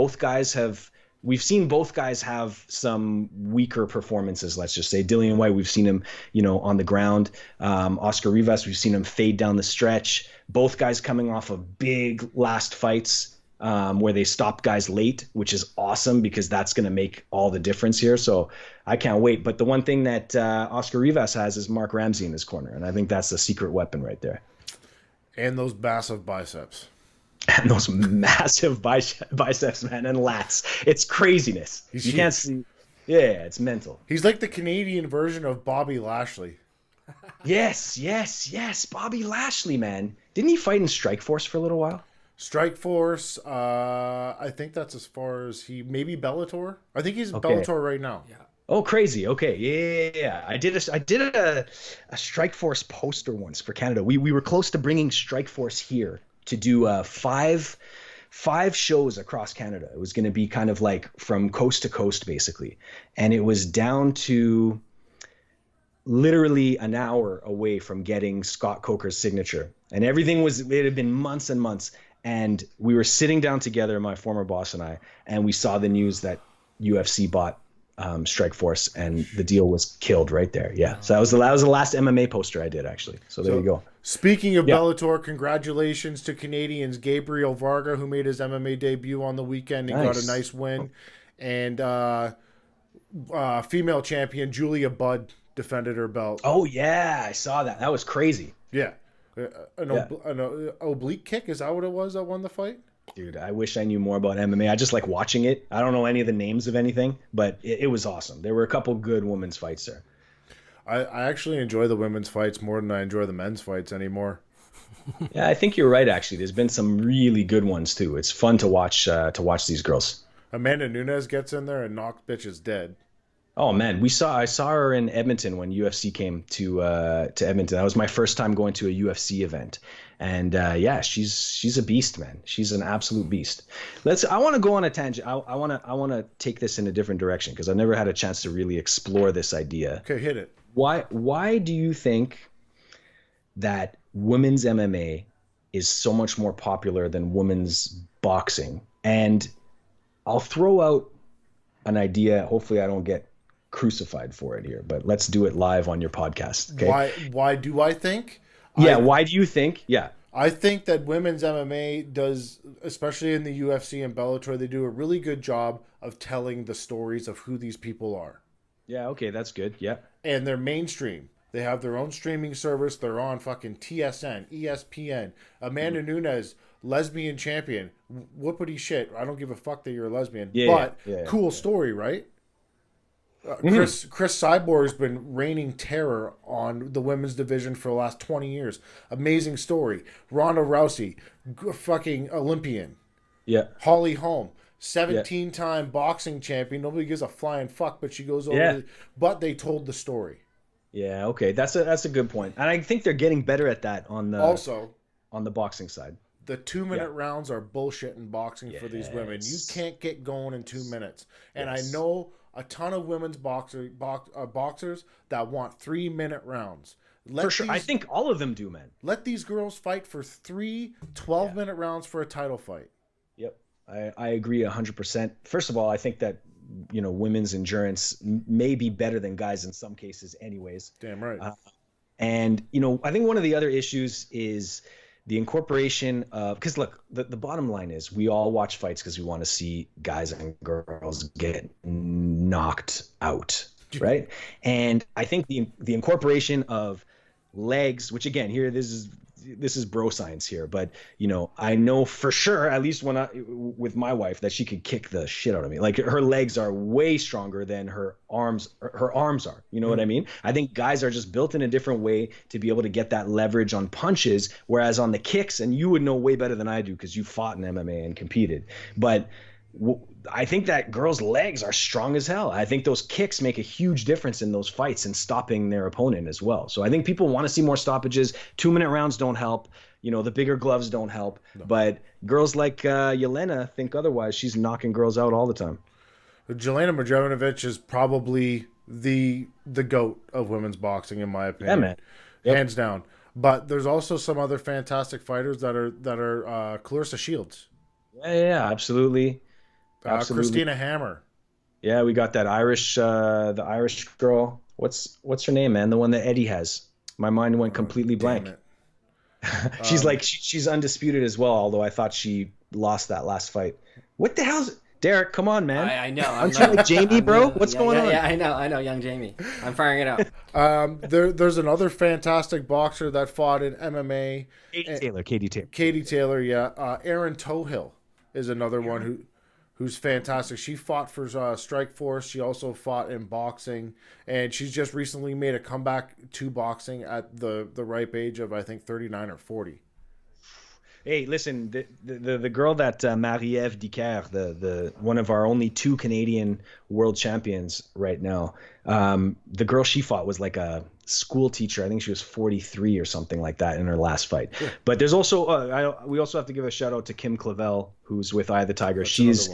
we've seen both guys have some weaker performances, let's just say. Dillian White, we've seen him, on the ground. Oscar Rivas, we've seen him fade down the stretch. Both guys coming off of big last fights where they stopped guys late, which is awesome because that's going to make all the difference here. So I can't wait. But the one thing that Oscar Rivas has is Mark Ramsey in his corner, and I think that's the secret weapon right there. And those massive biceps. And those massive biceps, man, and lats. It's craziness. You can't see. Yeah, it's mental. He's like the Canadian version of Bobby Lashley. Yes. Bobby Lashley, man. Didn't he fight in Strikeforce for a little while? Strikeforce, I think that's as far as maybe Bellator. I think he's Bellator right now. Yeah. Oh, crazy. Okay. Yeah. I did a Strikeforce poster once for Canada. We were close to bringing Strikeforce here to do 5 shows across Canada. It was going to be kind of like from coast to coast, basically. And it was down to literally an hour away from getting Scott Coker's signature. And it had been months and months. And we were sitting down together, my former boss and I, and we saw the news that UFC bought Strikeforce, and the deal was killed right there. Yeah. So that was the last MMA poster I did, actually. So there you go. Speaking of Bellator, congratulations to Canadians Gabriel Varga, who made his MMA debut on the weekend and got a nice win. And female champion Julia Budd defended her belt. Oh, yeah. I saw that. That was crazy. Yeah. An oblique kick, is that what it was that won the fight? Dude, I wish I knew more about MMA. I just like watching it. I don't know any of the names of anything, but it was awesome. There were a couple good women's fights there. I actually enjoy the women's fights more than I enjoy the men's fights anymore. Yeah, I think you're right, actually. There's been some really good ones, too. It's fun to watch these girls. Amanda Nunes gets in there and knocks bitches dead. Oh, man. I saw her in Edmonton when UFC came to Edmonton. That was my first time going to a UFC event. And yeah, she's a beast, man. She's an absolute beast. I want to go on a tangent. I want to take this in a different direction because I've never had a chance to really explore this idea. Okay, hit it. Why do you think that women's MMA is so much more popular than women's boxing? And I'll throw out an idea. Hopefully I don't get crucified for it here, but let's do it live on your podcast. Okay? Why do I think? Yeah, why do you think? Yeah. I think that women's MMA does, especially in the UFC and Bellator, they do a really good job of telling the stories of who these people are. Yeah, okay, that's good. Yeah. And they're mainstream. They have their own streaming service. They're on fucking TSN, ESPN. Amanda Nunes, lesbian champion. Whoopity shit. I don't give a fuck that you're a lesbian. Cool story, right? Chris Cyborg's been reigning terror on the women's division for the last 20 years. Amazing story. Ronda Rousey, fucking Olympian. Yeah. Holly Holm, 17-time boxing champion. Nobody gives a flying fuck, but she goes over. But they told the story. Yeah. Okay. That's a good point, and I think they're getting better at that on the boxing side. The 2-minute rounds are bullshit in boxing for these women. You can't get going in 2 minutes, and I know a ton of women's boxers that want 3-minute rounds. For sure. I think all of them do, man. Let these girls fight for 3 12-minute rounds for a title fight. Yep. I agree 100%. First of all, I think that, women's endurance may be better than guys in some cases anyways. Damn right. And, I think one of the other issues is the incorporation of, because look, the bottom line is we all watch fights because we want to see guys and girls get knocked out, right? And I think the incorporation of legs, which again, here this is bro science here, but I know for sure, at least with my wife, that she could kick the shit out of me. Like her legs are way stronger than her arms are. You know what I mean? I think guys are just built in a different way to be able to get that leverage on punches, whereas on the kicks, and you would know way better than I do because you fought in MMA and competed, but I think that girls' legs are strong as hell. I think those kicks make a huge difference in those fights and stopping their opponent as well. So I think people want to see more stoppages. 2-minute rounds don't help. The bigger gloves don't help. No. But girls like Yelena think otherwise. She's knocking girls out all the time. Jelena Mrdjenovic is probably the GOAT of women's boxing, in my opinion. Yeah, man. Yep. Hands down. But there's also some other fantastic fighters that are Clarissa Shields. Yeah, absolutely. Christina Hammer. Yeah, we got that the Irish girl. What's her name, man? The one that Eddie has. My mind went completely blank. She's undisputed as well, although I thought she lost that last fight. What the hell's Derek? Come on, man. I know. Aren't you like Jamie, bro? What's going on? Yeah, I know, young Jamie. I'm firing it out. There's another fantastic boxer that fought in MMA. Katie Taylor. Yeah. Erin Tohill is another one who's fantastic. She fought for Strikeforce. She also fought in boxing, and she's just recently made a comeback to boxing at the ripe age of, I think, 39 or 40. Hey, listen, the girl that Marie-Ève Dicker, the one of our only 2 Canadian world champions right now, the girl she fought was like a school teacher. I think she was 43 or something like that in her last fight. Yeah. But there's also we also have to give a shout out to Kim Clavel, who's with Eye of the Tiger. She's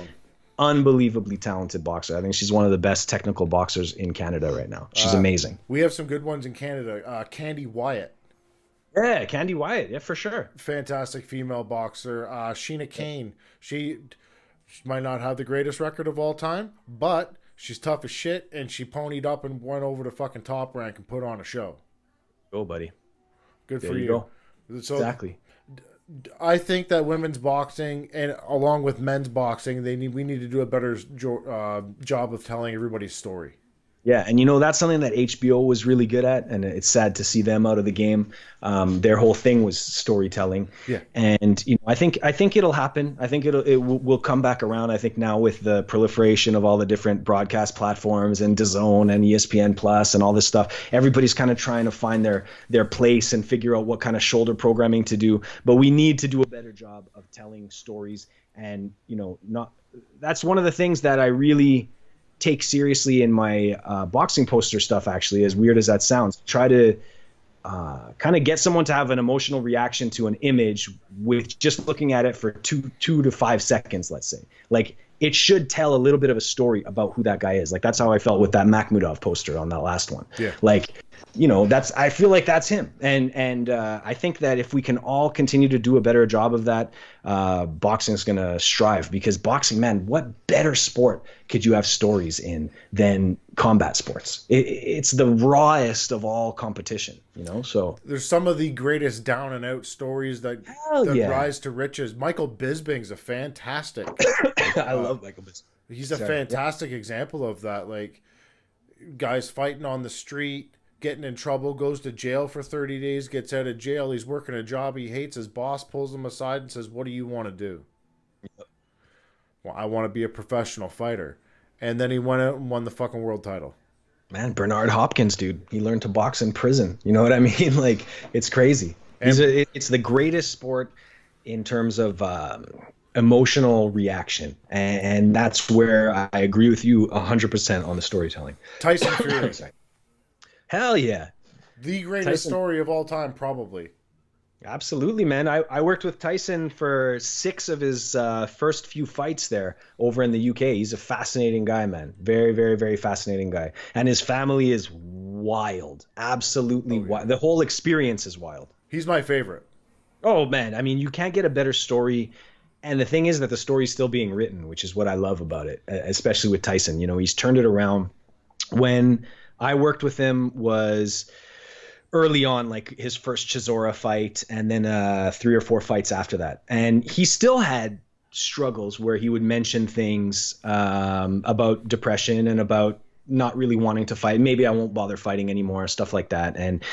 unbelievably talented boxer. I think she's one of the best technical boxers in Canada right now. She's amazing. We have some good ones in Canada. Candy Wyatt. Yeah, Candy Wyatt. Yeah, for sure. Fantastic female boxer. Sheena Kane. She might not have the greatest record of all time, but she's tough as shit, and she ponied up and went over to fucking Top Rank and put on a show. Go, buddy. Good There for you you. go. So Exactly. I think that women's boxing and along with men's boxing, we need to do a better job of telling everybody's story. Yeah, and that's something that HBO was really good at, and it's sad to see them out of the game. Their whole thing was storytelling. Yeah. And I think it'll happen. I think it will come back around. I think now with the proliferation of all the different broadcast platforms and DAZN and ESPN Plus and all this stuff, everybody's kind of trying to find their place and figure out what kind of shoulder programming to do. But we need to do a better job of telling stories, and that's one of the things that I really take seriously in my boxing poster stuff, actually, as weird as that sounds. Try to kind of get someone to have an emotional reaction to an image with just looking at it for 2 to 5 seconds, let's say. Like, it should tell a little bit of a story about who that guy is. Like, that's how I felt with that Makhmudov poster on that last one. Yeah. Like, I feel like that's him. And I think that if we can all continue to do a better job of that, boxing is going to strive, because boxing, man, what better sport could you have stories in than combat sports? It's the rawest of all competition, so there's some of the greatest down and out stories that rise to riches. Michael Bisping's a fantastic. I love Michael Bisping. He's a fantastic example of that. Like, guys fighting on the street, getting in trouble, goes to jail for 30 days, gets out of jail. He's working a job he hates. His boss pulls him aside and says, "What do you want to do?" Well, I want to be a professional fighter. And then he went out and won the fucking world title. Man, Bernard Hopkins, dude, he learned to box in prison. You know what I mean? Like, it's crazy. It's the greatest sport in terms of emotional reaction. And that's where I agree with you 100% on the storytelling. Tyson Fury. Hell yeah. The greatest story of all time, probably. Absolutely, man. I worked with Tyson for 6 of his first few fights there over in the UK. He's a fascinating guy, man. Very, very, very fascinating guy. And his family is wild. Absolutely wild. The whole experience is wild. He's my favorite. Oh, man. I mean, you can't get a better story. And the thing is that the story's still being written, which is what I love about it, especially with Tyson. He's turned it around. When I worked with him was early on, like his first Chisora fight, and then 3 or 4 fights after that. And he still had struggles where he would mention things about depression and about not really wanting to fight. Maybe I won't bother fighting anymore, stuff like that. And,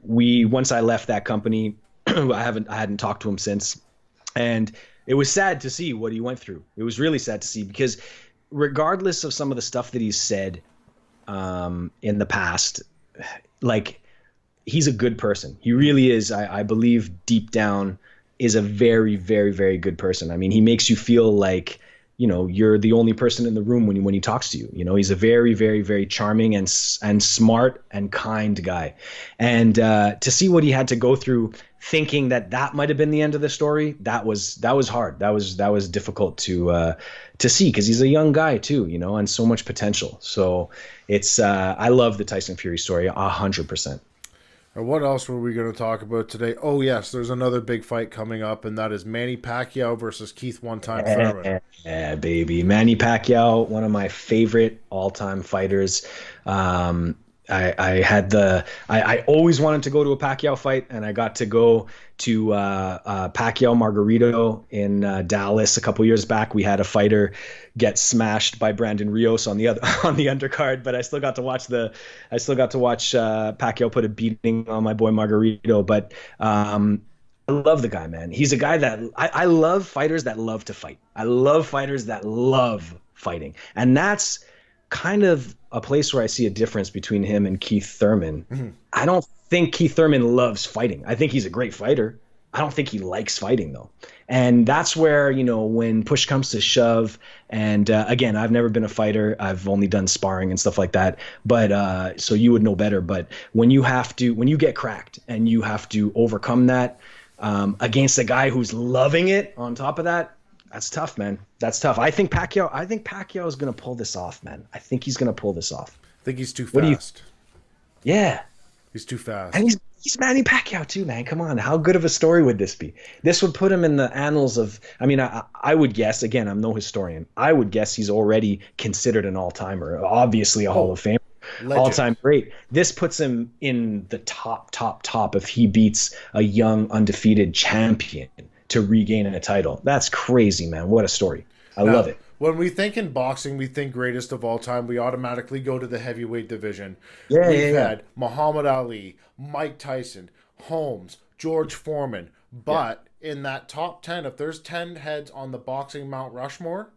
once I left that company, I hadn't talked to him since. And it was sad to see what he went through. It was really sad to see, because regardless of some of the stuff that he's said in the past, like, he's a good person. He really is. I believe deep down is a very, very, very good person. I mean, he makes you feel like, you're the only person in the room when he talks to you. He's a very, very, very charming and smart and kind guy. And to see what he had to go through, thinking that might have been the end of the story, that was hard. That was difficult to see, because he's a young guy too, and so much potential. So it's I love the Tyson Fury story 100%. What else were we going to talk about today? Oh, yes, there's another big fight coming up, and that is Manny Pacquiao versus Keith One-Time Thurman. Yeah, baby. Manny Pacquiao, one of my favorite all-time fighters. I always wanted to go to a Pacquiao fight, and I got to go to Pacquiao Margarito in Dallas a couple years back. We had a fighter get smashed by Brandon Rios on the undercard, but I still got to watch Pacquiao put a beating on my boy Margarito. But I love the guy, man. He's a guy that I love fighters that love to fight. I love fighters that love fighting, and that's kind of a place where I see a difference between him and Keith Thurman. Mm-hmm. I don't think Keith Thurman loves fighting. I think he's a great fighter. I don't think he likes fighting, though. And that's where, when push comes to shove, and again, I've never been a fighter. I've only done sparring and stuff like that. But so you would know better. But when you get cracked and you have to overcome that against a guy who's loving it on top of that, That's tough, man. That's tough. I think Pacquiao is gonna pull this off, man. I think he's gonna pull this off. I think he's too What do you- fast. Yeah. He's too fast. And he's Manny Pacquiao too, man. Come on, how good of a story would this be? This would put him in the annals of. I mean, I would guess. Again, I'm no historian. I would guess he's already considered an all-timer. Obviously, a Hall of Famer, all-time great. This puts him in the top if he beats a young undefeated champion to regain a title. That's crazy, man. What a story. I love it. When we think in boxing, we think greatest of all time. We automatically go to the heavyweight division. Yeah, We've had Muhammad Ali, Mike Tyson, Holmes, George Foreman. But in that top 10, if there's 10 heads on the boxing Mount Rushmore,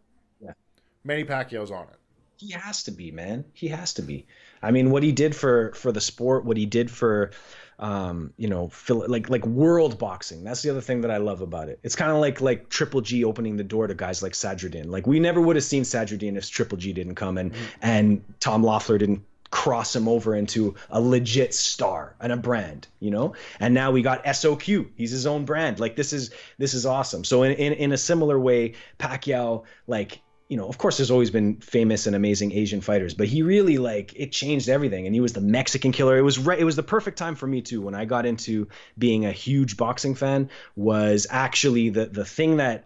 Manny Pacquiao's on it. He has to be, man. He has to be. I mean, what he did for the sport, what he did for like world boxing. That's the other thing that I love about it. It's kind of like Triple G opening the door to guys like Sadruddin. Like, we never would have seen Sadruddin if Triple G didn't come and Tom Loeffler didn't cross him over into a legit star and a brand, And now we got SOQ. He's his own brand. Like, this is awesome. So in a similar way, Pacquiao, like, of course, there's always been famous and amazing Asian fighters, but he really, it changed everything. And he was the Mexican killer. It was the perfect time for me too. When I got into being a huge boxing fan, was actually the thing that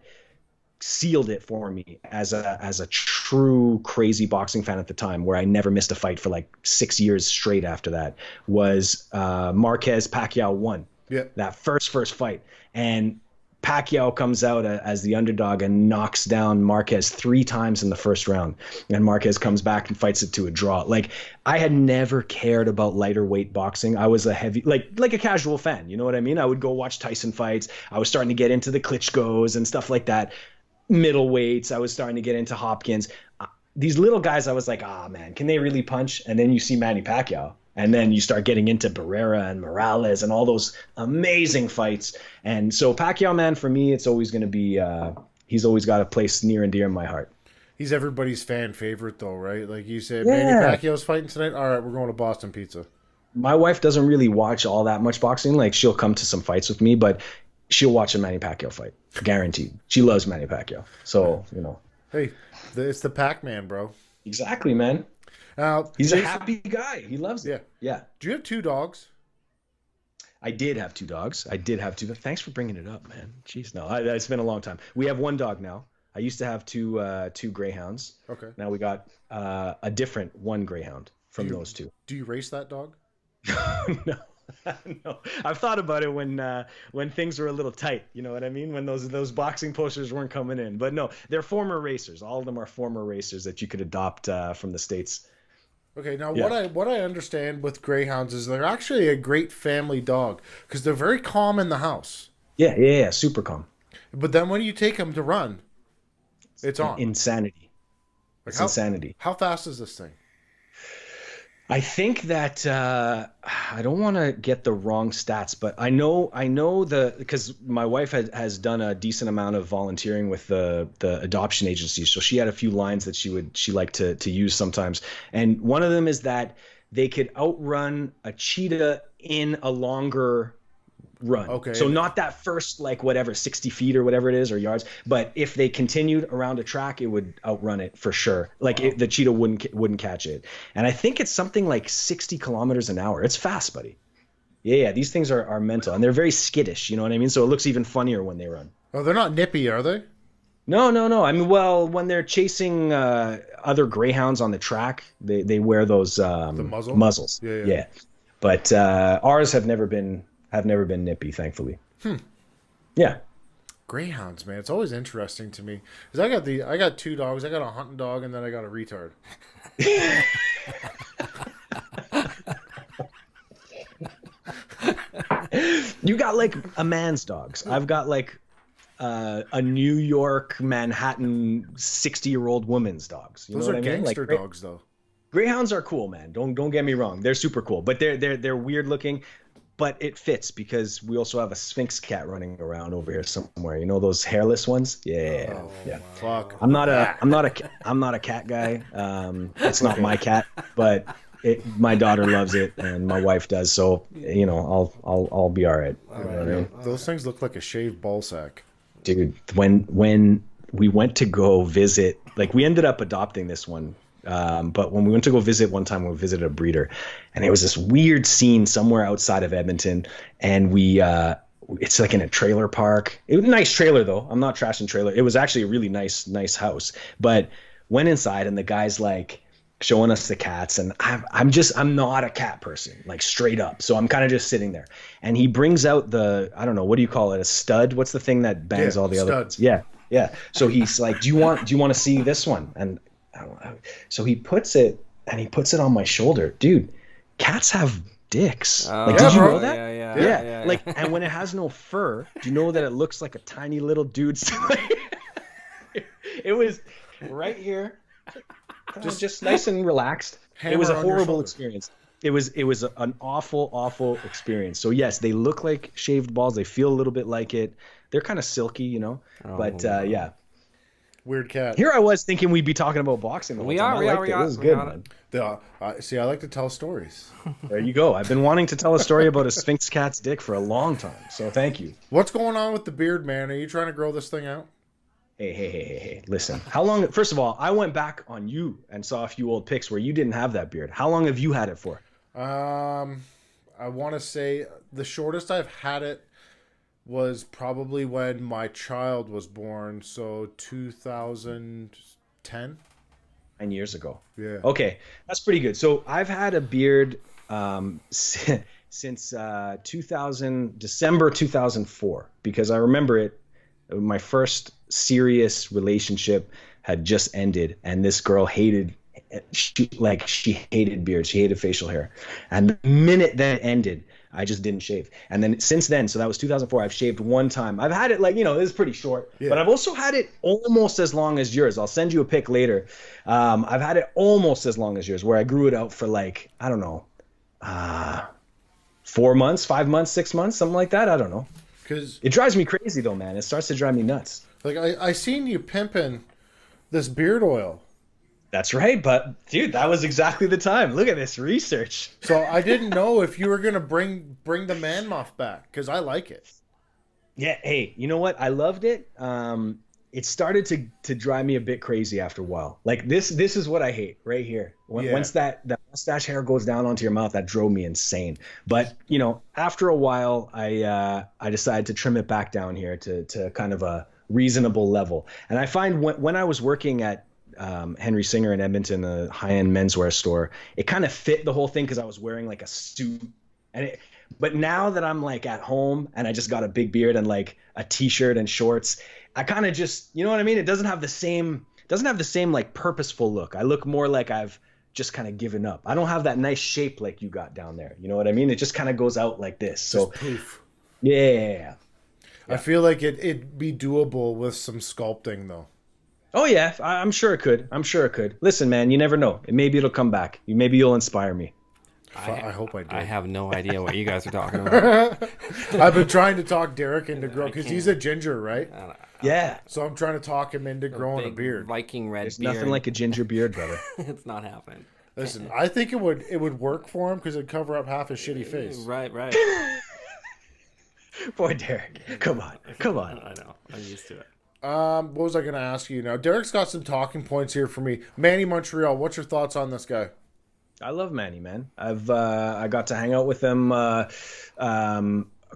sealed it for me as a true crazy boxing fan at the time, where I never missed a fight for like 6 years straight after that, was Marquez Pacquiao 1. Yeah. That first fight. And Pacquiao comes out as the underdog and knocks down Marquez 3 times in the first round. And Marquez comes back and fights it to a draw. Like, I had never cared about lighter weight boxing. I was a heavy, like a casual fan. You know what I mean? I would go watch Tyson fights. I was starting to get into the Klitschko's and stuff like that. Middleweights. I was starting to get into Hopkins. These little guys, I was like, man, can they really punch? And then you see Manny Pacquiao. And then you start getting into Barrera and Morales and all those amazing fights. And so Pacquiao, man, for me, it's always going to be he's always got a place near and dear in my heart. He's everybody's fan favorite, though, right? Like you said, Manny Pacquiao's fighting tonight. All right, we're going to Boston Pizza. My wife doesn't really watch all that much boxing. Like, she'll come to some fights with me, but she'll watch a Manny Pacquiao fight. Guaranteed. She loves Manny Pacquiao. So, Hey, it's the Pac-Man, bro. Exactly, man. He's a happy guy. He loves it. Yeah. Do you have 2 dogs? I did have 2 dogs. Thanks for bringing it up, man. Jeez, no, it's been a long time. We have 1 dog now. I used to have two greyhounds. Okay. Now we got a different 1 greyhound from those 2. Do you race that dog? No. No, I've thought about it when things were a little tight. You know what I mean? When those boxing posters weren't coming in. But no, they're former racers. All of them are former racers that you could adopt from the States. Okay, now what I understand with greyhounds is they're actually a great family dog because they're very calm in the house. Yeah, super calm. But then when you take them to run, it's on. Insanity. It's insanity. How fast is this thing? I think that I don't want to get the wrong stats, but I know because my wife has done a decent amount of volunteering with the adoption agencies, so she had a few lines that she liked to use sometimes, and one of them is that they could outrun a cheetah in a longer run. Okay. So not that first 60 feet or whatever it is, or yards, but if they continued around a track, it would outrun it for sure. The cheetah wouldn't catch it. And I think it's something like 60 kilometers an hour. It's fast, buddy. Yeah. These things are mental, and they're very skittish. You know what I mean? So it looks even funnier when they run. Oh, they're not nippy, are they? No. I mean, well, when they're chasing other greyhounds on the track, they wear those the muzzle? muzzles. Yeah. But ours have never been nippy, thankfully. Yeah. Greyhounds, man, it's always interesting to me because I got 2 dogs. I got a hunting dog, and then I got a retard. You got a man's dogs. I've got a New York, Manhattan 60-year-old woman's dogs. You Those know are what I mean? gangster dogs, though. Greyhounds are cool, man. Don't get me wrong. They're super cool, but they're weird looking. But it fits because we also have a Sphinx cat running around over here somewhere. You know those hairless ones? Yeah. Fuck. I'm not a cat guy. It's not my cat, but my daughter loves it and my wife does. So I'll be all right. You know what I mean? Those things look like a shaved ball sack. Dude, when we went to go visit, like we ended up adopting this one. But when we went to go visit one time, we visited a breeder, and it was this weird scene somewhere outside of Edmonton. And it's like in a trailer park. It was a nice trailer though. I'm not trashing trailer. It was actually a really nice house, but went inside and the guy's like showing us the cats. And I'm not a cat person, like straight up. So I'm kind of just sitting there, and he brings out I don't know, what do you call it? A stud? What's the thing that bangs all the other ones? Yeah. So he's like, do you want to see this one? And so he puts it on my shoulder. Dude, cats have dicks. Like, did you know that? Yeah. Like, and when it has no fur, do you know that it looks like a tiny little dude's? It was right here, just nice and relaxed. It was a horrible experience. It was an awful experience. So yes, they look like shaved balls. They feel a little bit like it. They're kind of silky, yeah. Weird cat. Here I was thinking we'd be talking about boxing. The whole time. I liked it. It was good, man. See, I like to tell stories. There you go. I've been wanting to tell a story about a Sphinx cat's dick for a long time. So thank you. What's going on with the beard, man? Are you trying to grow this thing out? Hey. Listen, how long? First of all, I went back on you and saw a few old pics where you didn't have that beard. How long have you had it for? I want to say the shortest I've had it was probably when my child was born, so 2010. 9 years ago. Yeah. Okay, that's pretty good. So I've had a beard since December 2004, because I remember it. My first serious relationship had just ended, and this girl she hated beards. She hated facial hair, and the minute that ended, I just didn't shave. And then since then, so that was 2004, I've shaved one time. I've had it it's pretty short, but I've also had it almost as long as yours. I'll send you a pic later. I've had it almost as long as yours, where I grew it out for like, I don't know, 4 months, 5 months, 6 months, something like that. I don't know. Because it drives me crazy though, man. It starts to drive me nuts. Like I seen you pimping this beard oil. That's right, but dude, that was exactly the time. Look at this research. So I didn't know if you were gonna bring the man muff back, because I like it. Yeah, hey, you know what? I loved it. It started to drive me a bit crazy after a while. Like this is what I hate right here. Once that mustache hair goes down onto your mouth, that drove me insane. But after a while, I decided to trim it back down here to kind of a reasonable level. And I find when I was working at Henry Singer in Edmonton, a high-end menswear store, it kind of fit the whole thing because I was wearing like a suit. But now that I'm like at home and I just got a big beard and like a t-shirt and shorts, I kind of just, you know what I mean? It doesn't have the same like purposeful look. I look more like I've just kind of given up. I don't have that nice shape like you got down there. You know what I mean? It just kind of goes out like this. So poof. Yeah. I feel like it'd be doable with some sculpting though. Oh yeah, I'm sure it could. Listen, man, you never know. Maybe it'll come back. Maybe you'll inspire me. I hope I do. I have no idea what you guys are talking about. I've been trying to talk Derek into growing, because he's a ginger, right? Yeah. So I'm trying to talk him into growing a beard. Viking red There's beard. nothing like a ginger beard, brother. It's not happening. Listen, I think it would work for him because it'd cover up half his shitty face. Right. Boy, Derek, come on. I know. I'm used to it. What was I going to ask you now? Derek's got some talking points here for me. Manny Montreal, what's your thoughts on this guy? I love Manny, man. I got to hang out with him a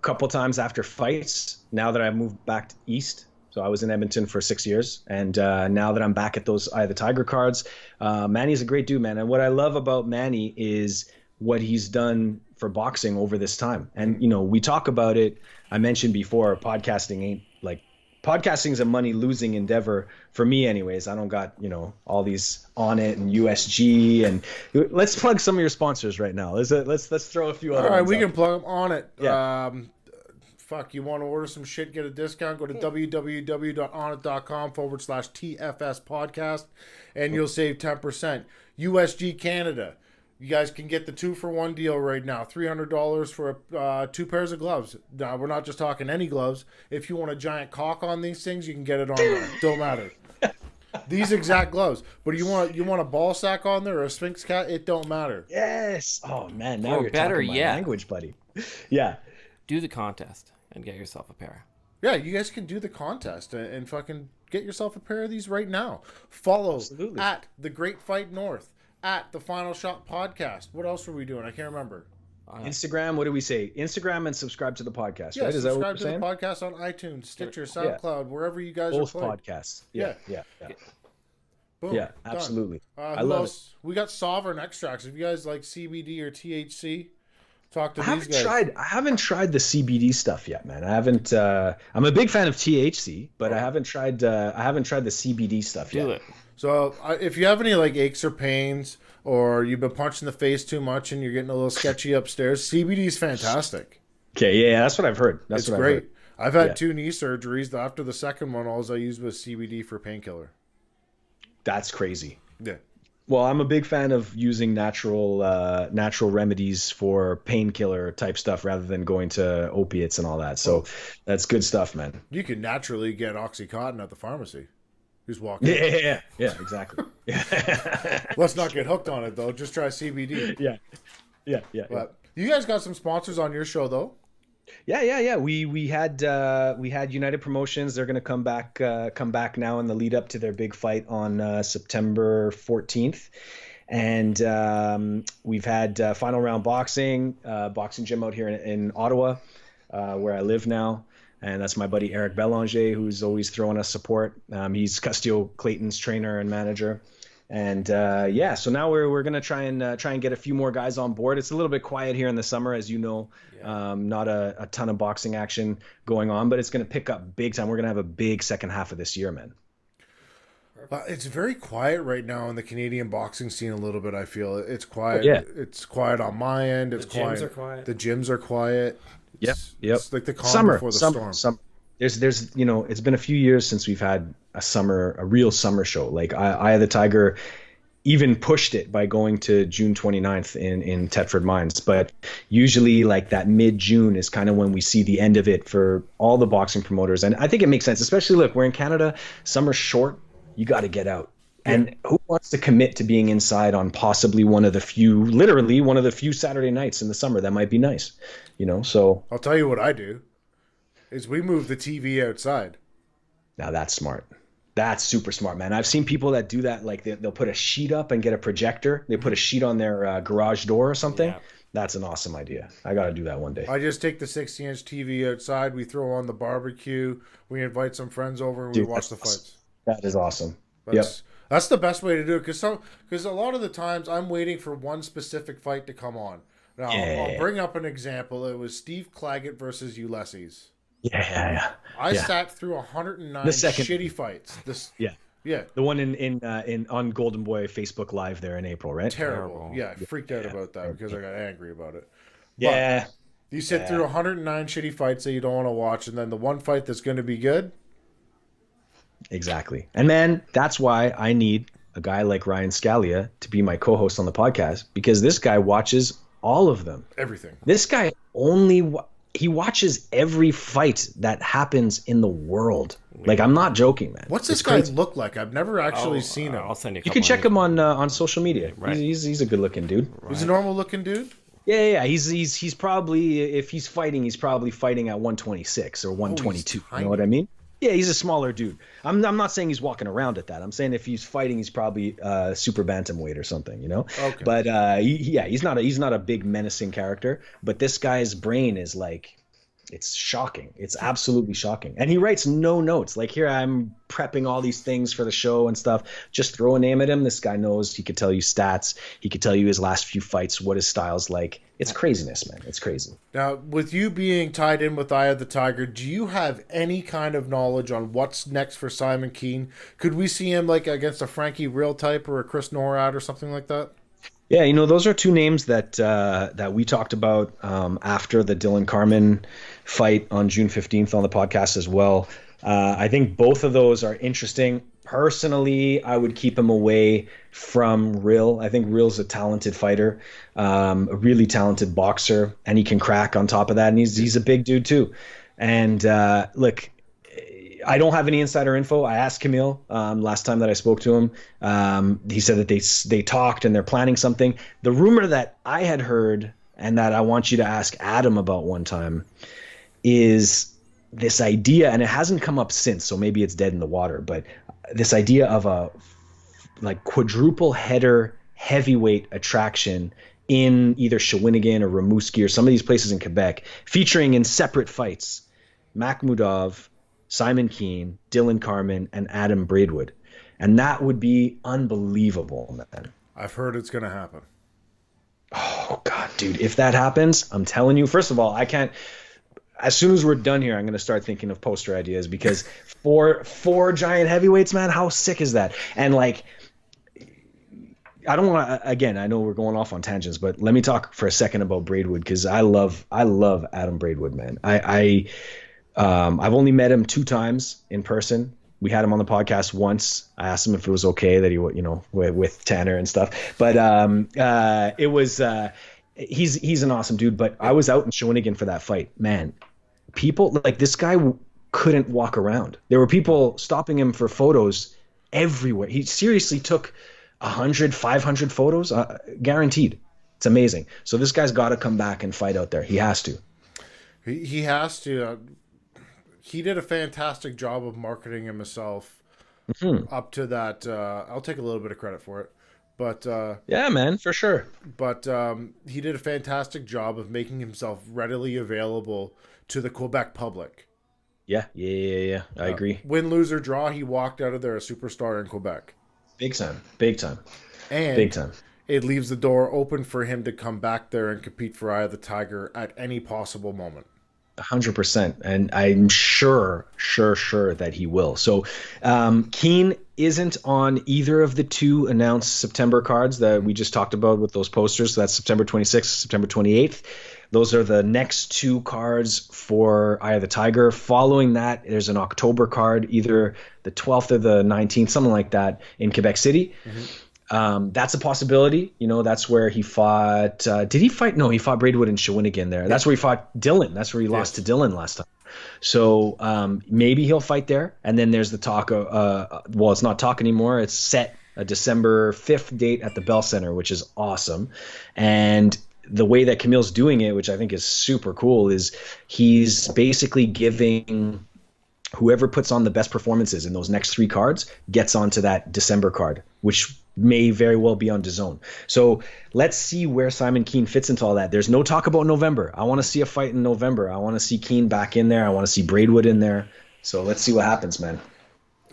couple times after fights. Now that I've moved back east, so I was in Edmonton for 6 years, and now that I'm back at those Eye of the Tiger cards, Manny's a great dude, man. And what I love about Manny is what he's done for boxing over this time. And we talk about it. I mentioned before, podcasting is a money losing endeavor for me anyways. I don't got, all these On It and USG, and let's plug some of your sponsors right now. Let's throw a few other. All right, ones we up. can plug them On It. Yeah. You want to order some shit, get a discount, go to www.onit.com/TFS podcast, and you'll save 10%. USG Canada. You guys can get the 2-for-1 deal right now. $300 for 2 pairs of gloves. Now, we're not just talking any gloves. If you want a giant cock on these things, you can get it on there. Don't matter. These exact gloves. But you want a ball sack on there or a Sphinx cat? It don't matter. Yes. Oh, man. Now you're better talking my yet, language, buddy. Yeah. Do the contest and get yourself a pair. Yeah, you guys can do the contest and fucking get yourself a pair of these right now. Follow Absolutely. at The Great Fight North, at The Final Shot Podcast. What else were we doing? I can't remember. Instagram, what do we say? Instagram and subscribe to the podcast, Yeah, right? Is that what subscribe you're saying? to the podcast on iTunes, Stitcher, SoundCloud, wherever you guys Both are playing. podcasts. Yeah. Yeah. Boom, Yeah, done. absolutely. I love else? We got Sovereign extracts. If you guys like CBD or THC, talk to I these guys. haven't tried the CBD stuff yet, man. I haven't. I'm a big fan of THC, but I haven't tried the CBD stuff yet. Do it. So if you have any like aches or pains, or you've been punched in the face too much and you're getting a little sketchy upstairs, CBD is fantastic. Okay, yeah, that's what I've heard. That's It's what great. I've heard. I've had Yeah. 2 knee surgeries. After the second one, all I used was CBD for painkiller. That's crazy. Yeah. Well, I'm a big fan of using natural remedies for painkiller type stuff rather than going to opiates and all that. So that's good stuff, man. You can naturally get Oxycontin at the pharmacy. Just walk in. Yeah, exactly. Let's not get hooked on it, though. Just try CBD. Yeah. But you guys got some sponsors on your show, though. Yeah. We had United Promotions. They're gonna come back now in the lead up to their big fight on September 14th, and we've had Final Round Boxing gym out here in Ottawa, where I live now. And that's my buddy Eric Belanger, who's always throwing us support. He's Custio Clayton's trainer and manager. And so now we're gonna try and get a few more guys on board. It's a little bit quiet here in the summer, as you know. Not a ton of boxing action going on, but it's gonna pick up big time. We're gonna have a big second half of this year, man. It's very quiet right now in the Canadian boxing scene. A little bit, I feel it's quiet. Yeah. It's quiet on my end. It's quiet. gyms are quiet. The gyms are quiet. Yep. It's like the calm before the storm. Summer. There's it's been a few years since we've had a real summer show. Like Eye of the Tiger even pushed it by going to June 29th in Thetford Mines. But usually like that mid-June is kind of when we see the end of it for all the boxing promoters. And I think it makes sense, especially look, we're in Canada, summer's short, you got to get out. And who wants to commit to being inside on possibly literally one of the few Saturday nights in the summer that might be nice, so. I'll tell you what I do is we move the TV outside. Now that's smart. That's super smart, man. I've seen people that do that. Like they'll put a sheet up and get a projector. They put a sheet on their garage door or something. Yeah. That's an awesome idea. I got to do that one day. I just take the 60-inch TV outside. We throw on the barbecue. We invite some friends over and Dude, we watch the that's fights. That is awesome. That's the best way to do it because a lot of the times I'm waiting for one specific fight to come on. Now I'll bring up an example. It was Steve Claggett versus Ulysses. Yeah. I sat through 109 shitty fights. The one in on Golden Boy Facebook Live there in April, right? Terrible. Yeah, I freaked out about that because I got angry about it. Yeah. But you sit through 109 shitty fights that you don't want to watch, and then the one fight that's going to be good. Exactly. And man, that's why I need a guy like Ryan Scalia to be my co-host on the podcast, because this guy watches all of them. Everything. This guy he watches every fight that happens in the world. Like, I'm not joking, man. What's this guy look like? I've never actually seen him. I'll send you. You can check him on social media. Right. He's a good looking dude. Right. He's a normal looking dude. Yeah. He's probably, if he's fighting, he's probably fighting at 126 or 122. You know what I mean? Yeah, he's a smaller dude. I'm not saying he's walking around at that. I'm saying if he's fighting, he's probably super bantamweight or something, Okay. But he's not a big menacing character. But this guy's brain is like, it's shocking. It's absolutely shocking. And he writes no notes. Like here, I'm prepping all these things for the show and stuff. Just throw a name at him. This guy knows. He could tell you stats. He could tell you his last few fights, what his style's like. It's craziness, man. It's crazy. Now, with you being tied in with Eye of the Tiger, do you have any kind of knowledge on what's next for Simon Keane? Could we see him like against a Frankie Real type or a Chris Norad or something like that? Yeah, those are two names that we talked about after the Dylan Carmen fight on June 15th on the podcast as well. I think both of those are interesting. Personally, I would keep him away from Real. I think Real's a talented fighter, a really talented boxer, and he can crack on top of that. And he's a big dude too. And look, I don't have any insider info. I asked Camille last time that I spoke to him. He said that they talked and they're planning something. The rumor that I had heard and that I want you to ask Adam about one time is this idea, and it hasn't come up since, so maybe it's dead in the water, but this idea of a like quadruple header heavyweight attraction in either Shawinigan or Rimouski or some of these places in Quebec, featuring in separate fights Makhmudov, Simon Keane, Dylan Carmen, and Adam Braidwood. And that would be unbelievable, man. I've heard it's going to happen. Oh, God, dude. If that happens, I'm telling you, first of all, I can't. As soon as we're done here, I'm going to start thinking of poster ideas, because four giant heavyweights, man, how sick is that? And like, I don't want to, again, I know we're going off on tangents, but let me talk for a second about Braidwood, because I love Adam Braidwood, man. I've only met him 2 times in person. We had him on the podcast once. I asked him if it was okay that he, with Tanner and stuff. But it was, he's an awesome dude. But I was out in Shawinigan for that fight. Man, people, like, this guy couldn't walk around. There were people stopping him for photos everywhere. He seriously took 100, 500 photos, guaranteed. It's amazing. So this guy's got to come back and fight out there. He has to. He has to. He did a fantastic job of marketing himself up to that. I'll take a little bit of credit for it, but yeah, man, for sure. But he did a fantastic job of making himself readily available to the Quebec public. Yeah. I agree. Win, lose, or draw, he walked out of there a superstar in Quebec. Big time. And big time. It leaves the door open for him to come back there and compete for Eye of the Tiger at any possible moment. 100%, and I'm sure that he will. So Keane isn't on either of the 2 announced September cards that we just talked about with those posters. So that's September 26th, September 28th. Those are the next 2 cards for Eye of the Tiger. Following that, there's an October card, either the 12th or the 19th, something like that, in Quebec City. That's a possibility. That's where he fought. Did he fight? No, he fought Braidwood and Shawinigan there. That's where he fought Dylan. That's where he lost to Dylan last time. So maybe he'll fight there. And then there's the talk of, well, it's not talk anymore. It's set a December 5th date at the Bell Center, which is awesome. And the way that Camille's doing it, which I think is super cool, is he's basically giving whoever puts on the best performances in those next 3 cards gets onto that December card, which may very well be on DAZN. So let's see where Simon Keane fits into all that. There's no talk about November. I want to see a fight in November. I want to see Keane back in there. I want to see Braidwood in there. So let's see what happens, man.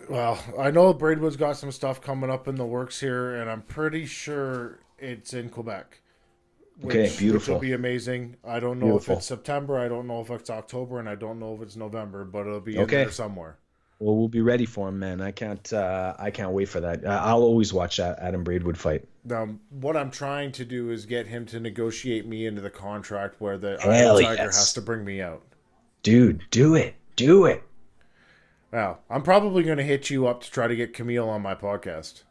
Well, I know Braidwood's got some stuff coming up in the works here, and I'm pretty sure it's in Quebec. Okay, beautiful. Which will be amazing. I don't know if it's September, I don't know if it's October, and I don't know if it's November, but it'll be in there somewhere. Well, we'll be ready for him, man. I can't wait for that. I'll always watch that Adam Braidwood fight. Now, what I'm trying to do is get him to negotiate me into the contract where the Tiger has to bring me out. Dude, do it. Well, I'm probably going to hit you up to try to get Camille on my podcast.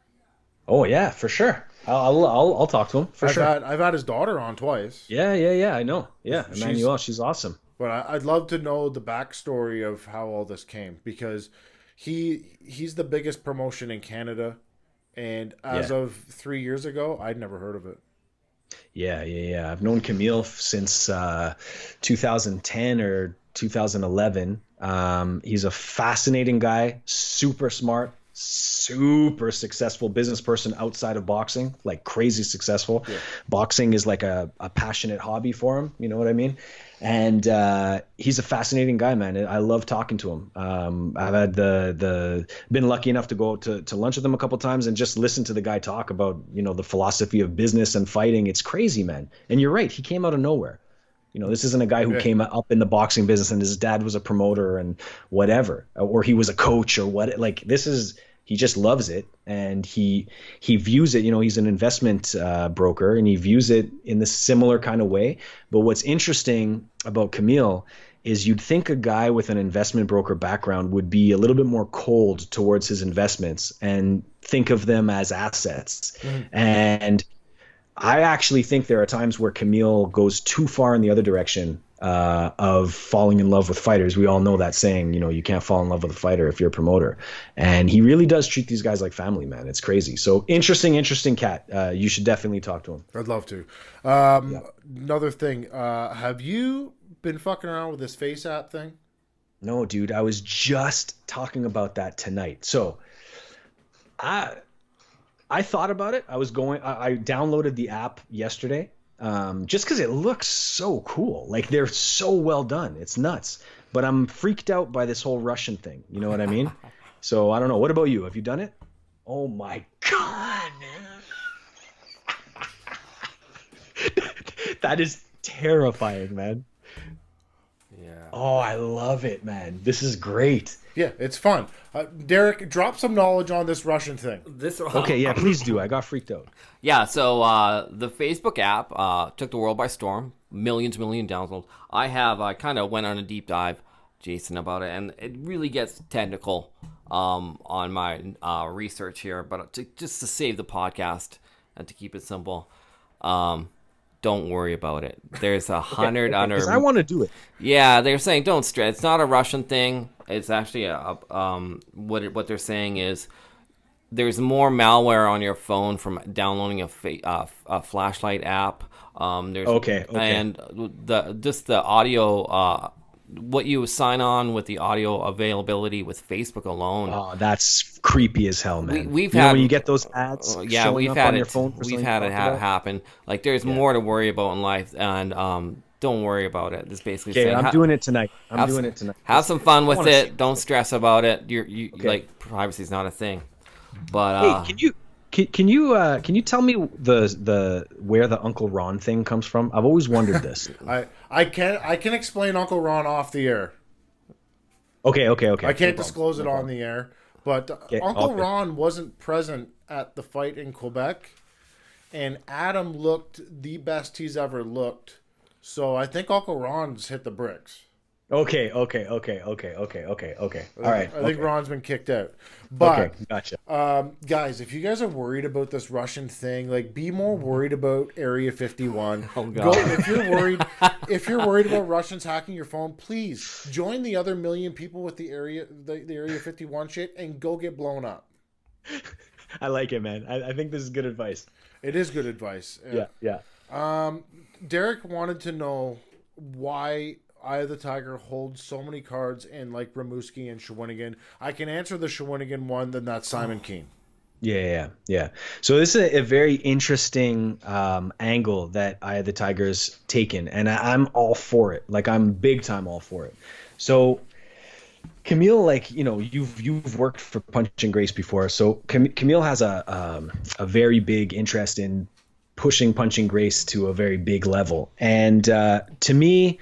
Oh yeah, for sure. I'll talk to him for sure. I've had his daughter on twice. Yeah. I know. Yeah, Emmanuel, she's awesome. But I'd love to know the backstory of how all this came, because he's the biggest promotion in Canada, and as of 3 years ago, I'd never heard of it. Yeah. I've known Camille since 2010 or 2011. He's a fascinating guy, super smart, super successful business person outside of boxing, like crazy successful. Yeah. Boxing is like a passionate hobby for him. You know what I mean? And he's a fascinating guy, man. I love talking to him. I've had been lucky enough to go out to lunch with him a couple times and just listen to the guy talk about, the philosophy of business and fighting. It's crazy, man. And you're right. He came out of nowhere. This isn't a guy who came up in the boxing business and his dad was a promoter and whatever, or he was a coach or what. Like, he just loves it, and he views it. He's an investment broker, and he views it in the similar kind of way. But what's interesting about Camille is you'd think a guy with an investment broker background would be a little bit more cold towards his investments and think of them as assets. And I actually think there are times where Camille goes too far in the other direction of falling in love with fighters. We all know that saying, you can't fall in love with a fighter if you're a promoter. And he really does treat these guys like family, man. It's crazy. So interesting cat. You should definitely talk to him. I'd love to. Another thing, have you been fucking around with this Face app thing? No, dude, I was just talking about that tonight. So I thought about it. I downloaded the app yesterday, just because it looks so cool. Like they're so well done. It's nuts. But I'm freaked out by this whole Russian thing. You know what I mean? So I don't know. What about you? Have you done it? Oh my God. That is terrifying, man. Yeah. Oh, I love it, man. This is great. Yeah, it's fun. Derek, drop some knowledge on this Russian thing. Okay, yeah, please do. I got freaked out. Yeah, so the Facebook app took the world by storm. Million downloads. I kind of went on a deep dive, Jason, about it, and it really gets technical on my research here. But just to save the podcast and to keep it simple, don't worry about it. There's 100 under. Because I want to do it. Yeah, they're saying don't stress. It's not a Russian thing. It's actually what they're saying is there's more malware on your phone from downloading a flashlight app. There's Okay. And the audio. What you sign on with the audio availability with Facebook alone. Oh, that's creepy as hell, man. We've you had know when you get those ads. Yeah, showing we've up had on it. Your phone We've had it happen. Like there's more to worry about in life, and don't worry about it. It's basically saying, I'm doing it tonight. Have some fun with it. Don't stress about it. Like privacy is not a thing. But hey, can you tell me the where the Uncle Ron thing comes from? I've always wondered this. I can explain Uncle Ron off the air. Okay. I can't disclose it on the air, but Uncle Ron wasn't present at the fight in Quebec, and Adam looked the best he's ever looked. So I think Uncle Ron's hit the bricks. Okay. All right. I think Ron's been kicked out. But gotcha. Guys, if you guys are worried about this Russian thing, like be more worried about Area 51. Oh God. If you're worried about Russians hacking your phone, please join the other million people with the Area 51 shit and go get blown up. I like it, man. I think this is good advice. It is good advice. Yeah. Derek wanted to know why Eye of the Tiger holds so many cards in like Rimouski and Shawinigan. I can answer the Shawinigan one, then that's Simon Keane. Yeah. So this is a very interesting angle that Eye of the Tiger's taken, and I'm all for it. Like I'm big time all for it. So Camille, like you've worked for Punch and Grace before, so Camille has a very big interest in pushing Punch and Grace to a very big level, and to me.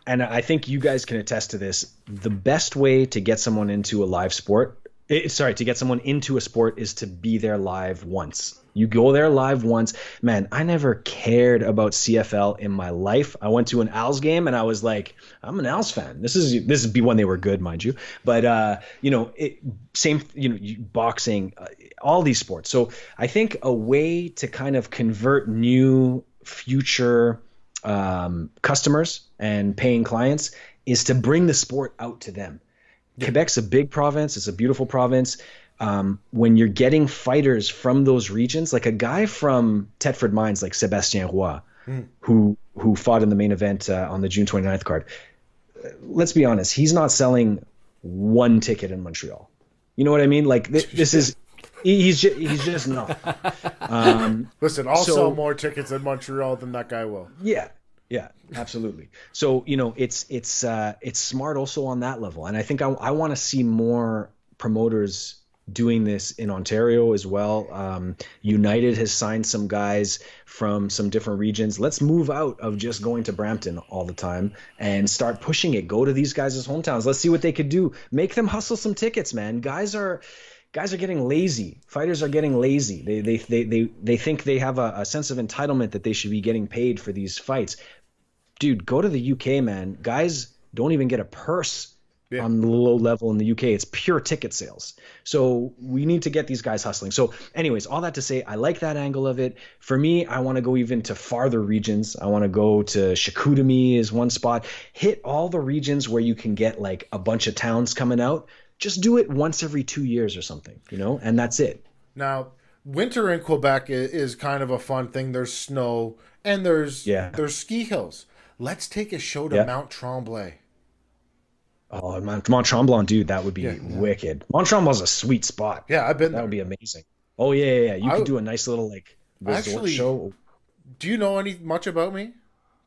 And I think you guys can attest to this. The best way to get someone into a live sport, to get someone into a sport is to be there live once. You go there live once. Man, I never cared about CFL in my life. I went to an Als game and I was like, I'm an Als fan. This is when they were good, mind you. But boxing, all these sports. So I think a way to kind of convert new future customers and paying clients is to bring the sport out to them. Quebec's a big province. It's a beautiful province. When you're getting fighters from those regions, like a guy from Thetford Mines, like Sébastien Roy, who fought in the main event on the June 29th card. Let's be honest. He's not selling one ticket in Montreal. You know what I mean? Like this is, he's just not. Listen, I'll sell more tickets in Montreal than that guy will. Yeah, absolutely. So, it's smart also on that level. And I think I want to see more promoters doing this in Ontario as well. United has signed some guys from some different regions. Let's move out of just going to Brampton all the time and start pushing it. Go to these guys' hometowns. Let's see what they could do. Make them hustle some tickets, man. Guys are getting lazy. Fighters are getting lazy. They think they have a sense of entitlement that they should be getting paid for these fights. Dude, go to the UK, man. Guys don't even get a purse on the low level in the UK. It's pure ticket sales. So we need to get these guys hustling. So anyways, all that to say, I like that angle of it. For me, I want to go even to farther regions. I want to go to Chicoutimi is one spot. Hit all the regions where you can get like a bunch of towns coming out. Just do it once every 2 years or something, and that's it. Now, winter in Quebec is kind of a fun thing. There's snow and there's ski hills. Let's take a show to Mount Tremblay. Oh, Mont Tremblant, dude, that would be wicked. Mont Tremblant's a sweet spot. Yeah, I've been That there. would be amazing. Oh yeah. You could do a nice little like resort Actually, show. do you know much about me?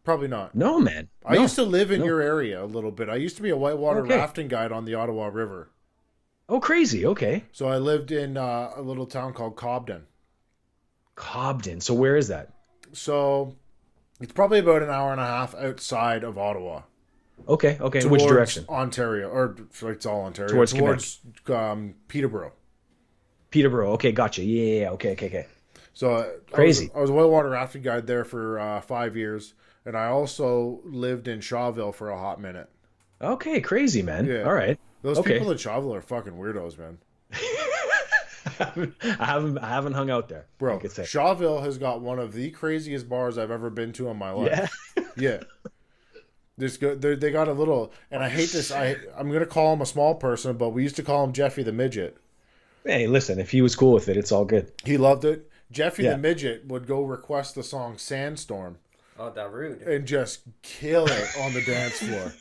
Probably not. No, man. I No. used to live in No. your area a little bit. I used to be a whitewater Okay. rafting guide on the Ottawa River. Oh, crazy. Okay. So I lived in a little town called Cobden. Cobden. So where is that? So it's probably about an hour and a half outside of Ottawa. Okay. Which Towards direction? Ontario, or it's all Ontario. Towards Peterborough. Peterborough. Okay, gotcha. Yeah. Okay. So Crazy. I was a whitewater rafting guide there for 5 years, and I also lived in Shawville for a hot minute. Okay, crazy, man. Yeah. All right. Those Okay. people in Shawville are fucking weirdos, man. I haven't hung out there. I Bro, could say. Shawville has got one of the craziest bars I've ever been to in my life. Yeah. Yeah. They got a little, and I hate this. I'm gonna call him a small person, but we used to call him Jeffy the Midget. Hey, listen, if he was cool with it, it's all good. He loved it. Jeffy Yeah. the Midget would go request the song Sandstorm Oh, that rude. and just kill it on the dance floor.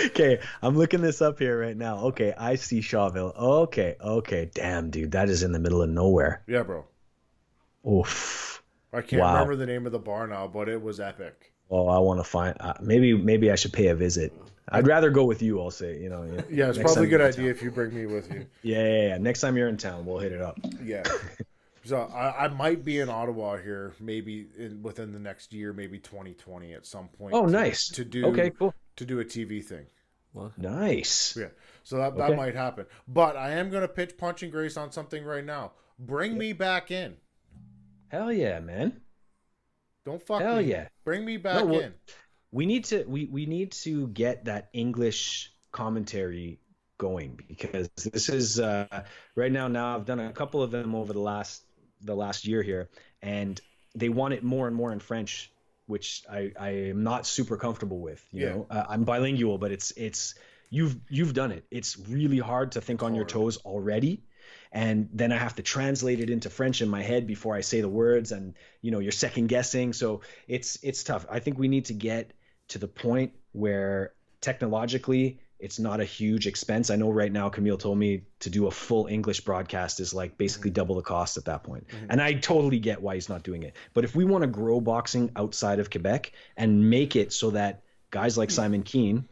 Okay, I'm looking this up here right now. Okay, I see Shawville. Okay. Damn, dude, that is in the middle of nowhere. Yeah, bro. Oof. I can't Wow. remember the name of the bar now, but it was epic. Oh, I want to find. Maybe I should pay a visit. I'd rather go with you. I'll say. Yeah, it's next probably a time good you're in idea town. if you bring me with you. Yeah. Next time you're in town, we'll hit it up. Yeah. So I might be in Ottawa here, maybe within the next year, maybe 2020 at some point. Oh, nice. To do Okay, cool. to do a TV thing. Nice. Yeah. So that Okay. might happen. But I am going to pitch Punching Grace on something right now. Bring me back in. Hell yeah, man. Don't fuck Hell me. yeah. Bring me back No, in. We need to get that English commentary going, because this is right now I've done a couple of them over the last year here, and they want it more and more in French, which I am not super comfortable with. You know, I'm bilingual, but it's you've done it. It's really hard to think on your toes already. And then I have to translate it into French in my head before I say the words, and you're second guessing. So it's tough. I think we need to get to the point where technologically it's not a huge expense. I know right now Camille told me to do a full English broadcast is like basically double the cost at that point. And I totally get why he's not doing it. But if we want to grow boxing outside of Quebec and make it so that guys like Simon Keane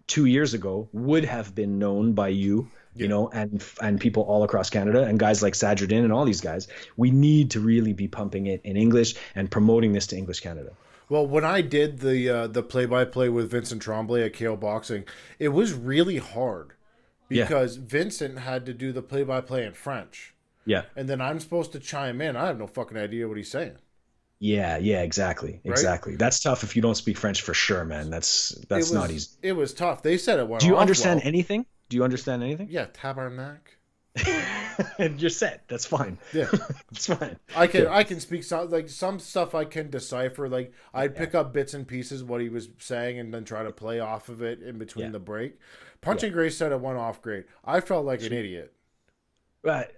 2 years ago would have been known by you, and people all across Canada, and guys like Sadridin and all these guys, we need to really be pumping it in English and promoting this to English Canada. Well, when I did the play-by-play with Vincent Tremblay at KO Boxing, it was really hard because Vincent had to do the play-by-play in French. Yeah. And then I'm supposed to chime in. I have no fucking idea what he's saying. Yeah, exactly. Right? Exactly. That's tough if you don't speak French for sure, man. That's not easy. It was tough. They said it went Do you off understand well. anything? Do you understand anything? Yeah, tabarnak. You're set. That's fine. Yeah. It's fine. I can speak some stuff I can decipher. Like I'd pick up bits and pieces what he was saying and then try to play off of it in between the break. Punching Grace said it went off great. I felt like an idiot.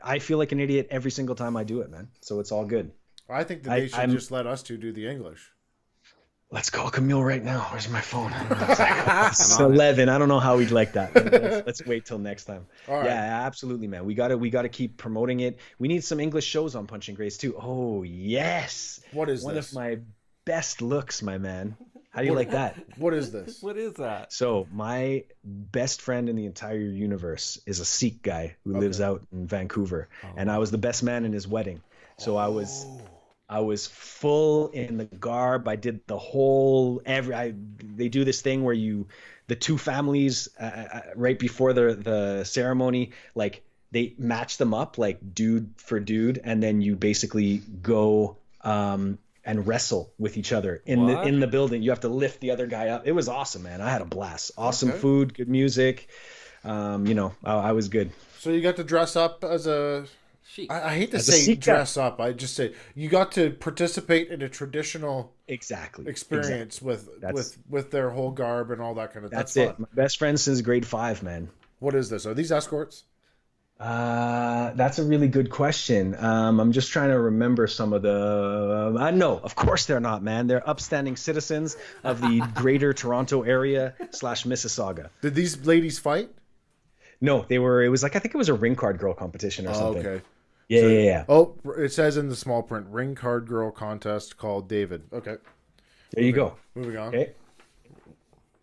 I feel like an idiot every single time I do it, man. So it's all good. I think that they should just let us two do the English. Let's call Camille right now. Where's my phone? It's 11. I don't know how we'd like that. Let's wait till next time. All right. Yeah, absolutely, man. We gotta keep promoting it. We need some English shows on Punching Grace too. Oh yes. What is one this? of my best looks, my man? How do you like that? What is this? What is that? So my best friend in the entire universe is a Sikh guy who lives out in Vancouver, and I was the best man in his wedding. So I was full in the garb. I did the whole they do this thing where the two families right before the ceremony, like they match them up like dude for dude, and then you basically go and wrestle with each other in the building. You have to lift the other guy up. It was awesome, man. I had a blast. Awesome food, good music. I was good. So you got to dress up as a... I hate to As a say Sikh dress up. I just say you got to participate in a traditional experience with their whole garb and all that kind of stuff. That's it. My best friend since grade 5, man. What is this? Are these escorts? That's a really good question. I'm just trying to remember some of the. No, of course they're not, man. They're upstanding citizens of the Greater Toronto Area / Mississauga. Did these ladies fight? No, they were. It was like I think it was a ring card girl competition or something. Okay. Yeah, So- yeah, yeah. Oh, it says in the small print, ring card girl contest called David. Okay. There you go. Moving on. Okay.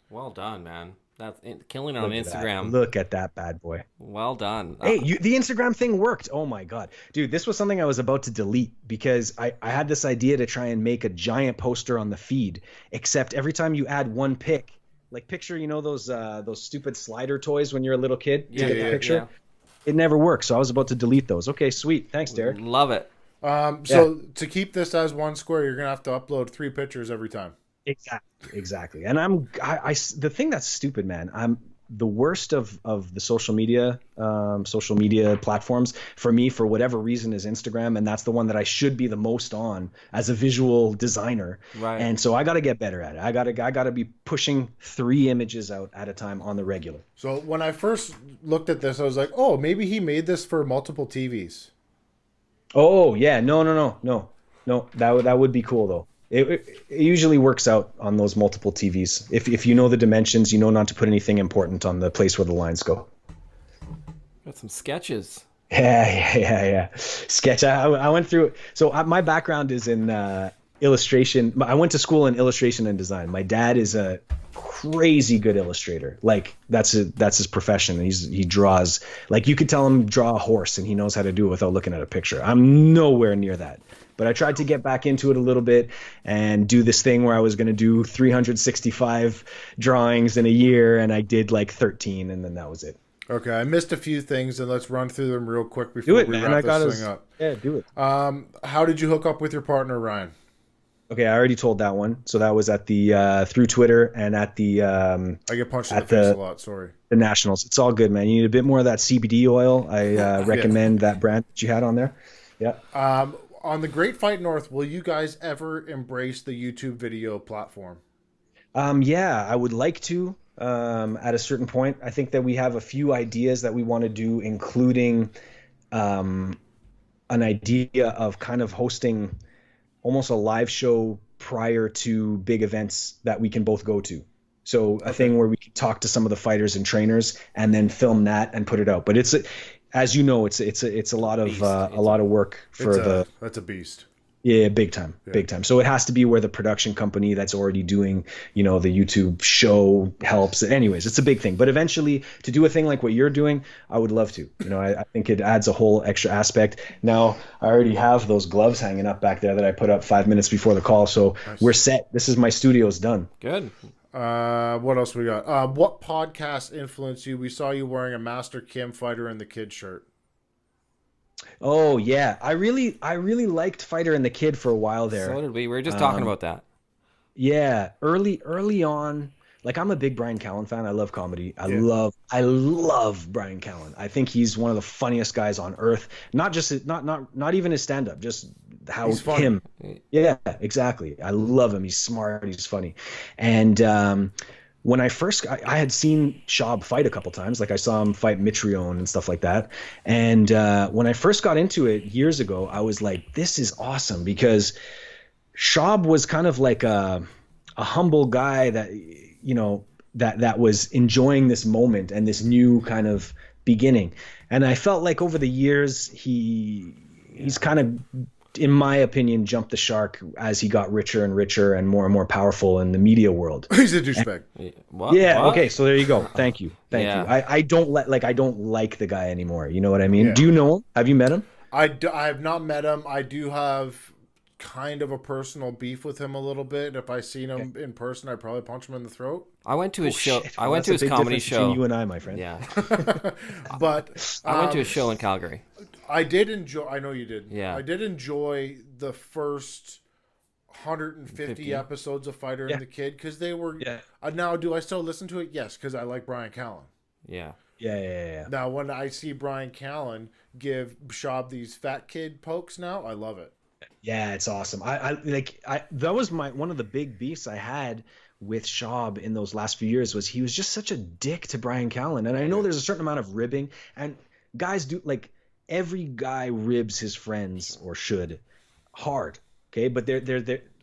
Well done, man. That's killing it on Look at that. Instagram. Look at that bad boy. Well done. Hey, the Instagram thing worked. Oh my God. Dude, this was something I was about to delete because I had this idea to try and make a giant poster on the feed, except every time you add one pic, like picture, you know, those stupid slider toys when you're a little kid to get the picture? It never works. So I was about to delete those. Okay, sweet. Thanks, Derek. Love it. So to keep this as one square, you're going to have to upload 3 pictures every time. Exactly. And the thing that's stupid, man, I'm the worst of the social media platforms for me, for whatever reason, is Instagram. And that's the one that I should be the most on as a visual designer. Right. And so I got to get better at it. I got to be pushing 3 images out at a time on the regular. So when I first looked at this, I was like, oh, maybe he made this for multiple TVs. Oh yeah. No. That would be cool though. It usually works out on those multiple TVs. If you know the dimensions, you know not to put anything important on the place where the lines go. Got some sketches. Yeah. Sketch. I went through it. So my background is in illustration. I went to school in illustration and design. My dad is a crazy good illustrator. Like that's his profession. He draws, like you could tell him draw a horse and he knows how to do it without looking at a picture. I'm nowhere near that. But I tried to get back into it a little bit and do this thing where I was going to do 365 drawings in a year, and I did like 13, and then that was it. Okay, I missed a few things, and let's run through them real quick before we wrap this thing up. Yeah, do it. How did you hook up with your partner, Ryan? Okay, I already told that one. So that was at the through Twitter and at the I get punched in the face a lot. Sorry. The Nationals. It's all good, man. You need a bit more of that CBD oil. I recommend that brand that you had on there. Yeah. On the Great Fight North, will you guys ever embrace the YouTube video platform? Yeah, I would like to. At a certain point, I think that we have a few ideas that we want to do, including an idea of kind of hosting almost a live show prior to big events that we can both go to. So a thing where we can talk to some of the fighters and trainers and then film that and put it out. But as you know, it's a lot of work for that's a beast. Yeah, big time. So it has to be where the production company that's already doing, the YouTube show helps. Anyways, it's a big thing. But eventually, to do a thing like what you're doing, I would love to. I think it adds a whole extra aspect. Now, I already have those gloves hanging up back there that I put up 5 minutes before the call. So We're set. This is my studio's done. Good. What else we got? What podcast influenced you? We saw you wearing a Master Kim Fighter in the Kid shirt. Oh yeah, I really liked Fighter and the Kid for a while there. So did we. We were just talking about that. Yeah, early on, like I'm a big Brian Callen fan. I love comedy. I love Brian Callen. I think he's one of the funniest guys on earth. Not even his stand up, just how he's funny. Him. Yeah, exactly. I love him. He's smart. He's funny. And when I had seen Schaub fight a couple times. Like I saw him fight Mitrione and stuff like that. And when I first got into it years ago, I was like, this is awesome, because Schaub was kind of like a humble guy that, that was enjoying this moment and this new kind of beginning. And I felt like over the years, he's kind of, in my opinion, jumped the shark as he got richer and richer and more powerful in the media world. He's a douchebag. What? Yeah. Okay. So there you go. Thank you. I don't like the guy anymore. You know what I mean? Yeah. Do you know him? Have you met him? I have not met him. I do have kind of a personal beef with him a little bit. If I seen him in person, I'd probably punch him in the throat. I went to his show. Shit. I went to his comedy show. You and I, my friend. Yeah. But I went to a show in Calgary. I did enjoy. I know you did. Yeah. I did enjoy the first 150 episodes of Fighter and the Kid, because they were. Yeah. Now, do I still listen to it? Yes, because I like Brian Callen. Yeah. Yeah. Now, when I see Brian Callen give Schaub these fat kid pokes, now I love it. Yeah, it's awesome. I that was one of the big beefs I had with Schaub in those last few years, was he was just such a dick to Brian Callen. And I know there's a certain amount of ribbing, and guys do, like, every guy ribs his friends, or should, hard. Okay, but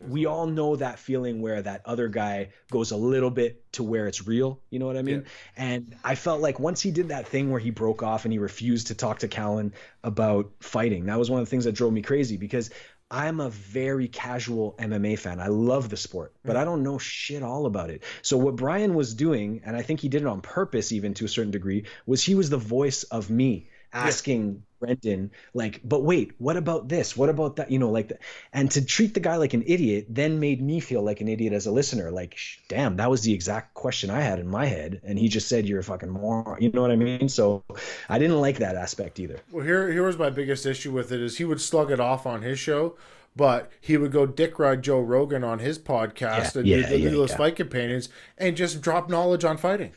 we all know that feeling where that other guy goes a little bit to where it's real. You know what I mean? Yeah. And I felt like once he did that thing where he broke off and he refused to talk to Callan about fighting, that was one of the things that drove me crazy, because I'm a very casual MMA fan. I love the sport, but I don't know shit all about it. So what Brian was doing, and I think he did it on purpose even to a certain degree, was he was the voice of me asking Brendan, like, but wait, what about this? What about that? You know, like that. And to treat the guy like an idiot then made me feel like an idiot as a listener. Like, damn, that was the exact question I had in my head. And he just said, you're a fucking moron. You know what I mean? So I didn't like that aspect either. Well, here was my biggest issue with it is he would slug it off on his show, but he would go dick ride Joe Rogan on his podcast and do the Leadless Fight Companions and just drop knowledge on fighting.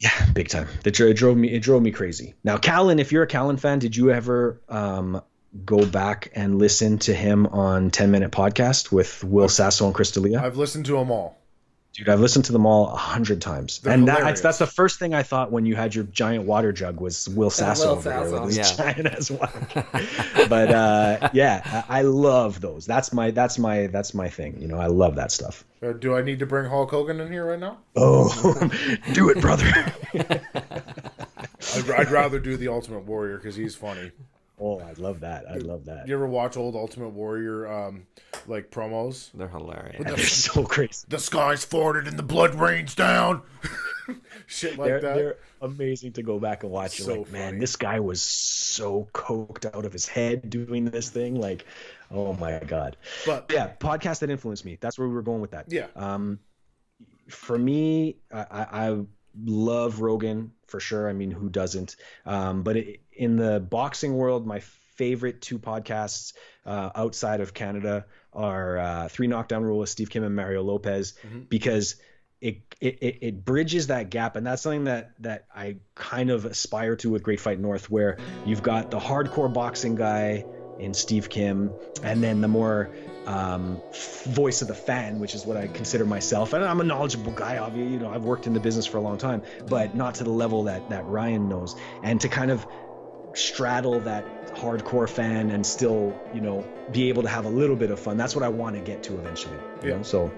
Yeah, big time. It drove me crazy. Now, Callan, if you're a Callan fan, did you ever go back and listen to him on 10 Minute Podcast with Will Sasso and Chris D'Elia? I've listened to them all. Dude, I've listened to them all 100 times. They're and hilarious. that's the first thing I thought when you had your giant water jug was Will Sasso over there with his giant ass water jug. But yeah, I love those. That's my thing. You know, I love that stuff. Do I need to bring Hulk Hogan in here right now? Oh, do it, brother. I'd rather do the Ultimate Warrior because he's funny. Oh, I'd love that. I'd love that. You ever watch old Ultimate Warrior like promos? They're hilarious. They're so crazy. The sky's flooded and the blood rains down. Shit like that. They're amazing to go back and watch. So You're like, man, funny. this guy was so coked out of his head doing this thing. Like, oh my God. But yeah, podcast that influenced me. That's where we were going with that. Yeah. For me, I love Rogan for sure. I mean, who doesn't? But in the boxing world, my favorite two podcasts outside of Canada are Three Knockdown Rule with Steve Kim and Mario Lopez, because it bridges that gap, and that's something that I kind of aspire to with Great Fight North, where you've got the hardcore boxing guy in Steve Kim, and then the more voice of the fan, which is what I consider myself. And I'm a knowledgeable guy, obviously. You know, I've worked in the business for a long time, but not to the level that Ryan knows. And to kind of straddle that hardcore fan and still, you know, be able to have a little bit of fun. That's what I want to get to eventually. You know? So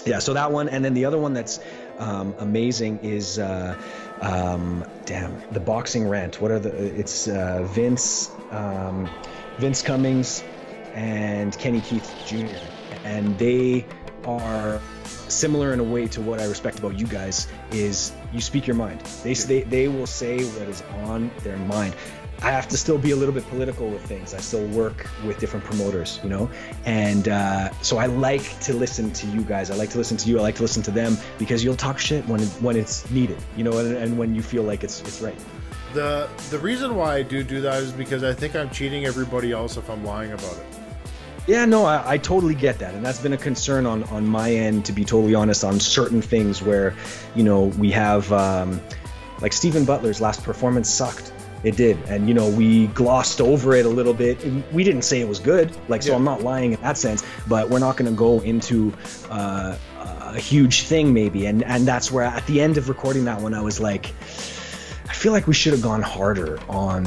yeah, so that one. And then the other one that's amazing is the Boxing Rant. What are it's Vince Cummings and Kenny Keith Jr. And they are similar in a way to what I respect about you guys is you speak your mind. They will say what is on their mind. I have to still be a little bit political with things. I still work with different promoters, you know? And so I like to listen to you guys. I like to listen to you. I like to listen to them because you'll talk shit when it's needed, you know, and when you feel like it's right. The reason why I do that is because I think I'm cheating everybody else if I'm lying about it. Yeah, no, I totally get that. And that's been a concern on my end, to be totally honest, on certain things where, you know, we have, like Stephen Butler's last performance sucked. It did. And, you know, we glossed over it a little bit. We didn't say it was good. Like, so I'm not lying in that sense, but we're not going to go into a huge thing maybe. And that's where at the end of recording that one, I was like, I feel like we should have gone harder on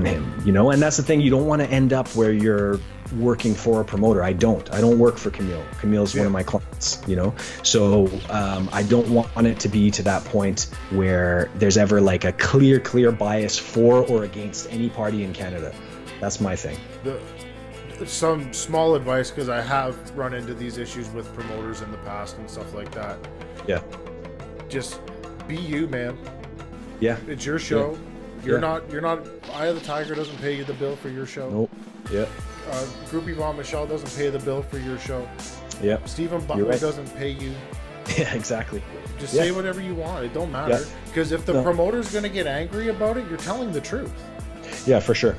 him, you know? And that's the thing. You don't want to end up where you're working for a promoter. I don't work for Camille. Camille's one of my clients, you know? So I don't want it to be to that point where there's ever like a clear bias for or against any party in Canada. That's my thing. Some small advice, because I have run into these issues with promoters in the past and stuff like that. Yeah. Just be you, man. Yeah. It's your show. You're not Eye of the Tiger doesn't pay you the bill for your show. Nope. Yeah. Groupie Von Michelle doesn't pay the bill for your show. Yeah. Stephen Butler doesn't pay you. Yeah, exactly. Just say whatever you want. It don't matter. Because if the promoter's going to get angry about it, you're telling the truth. Yeah, for sure.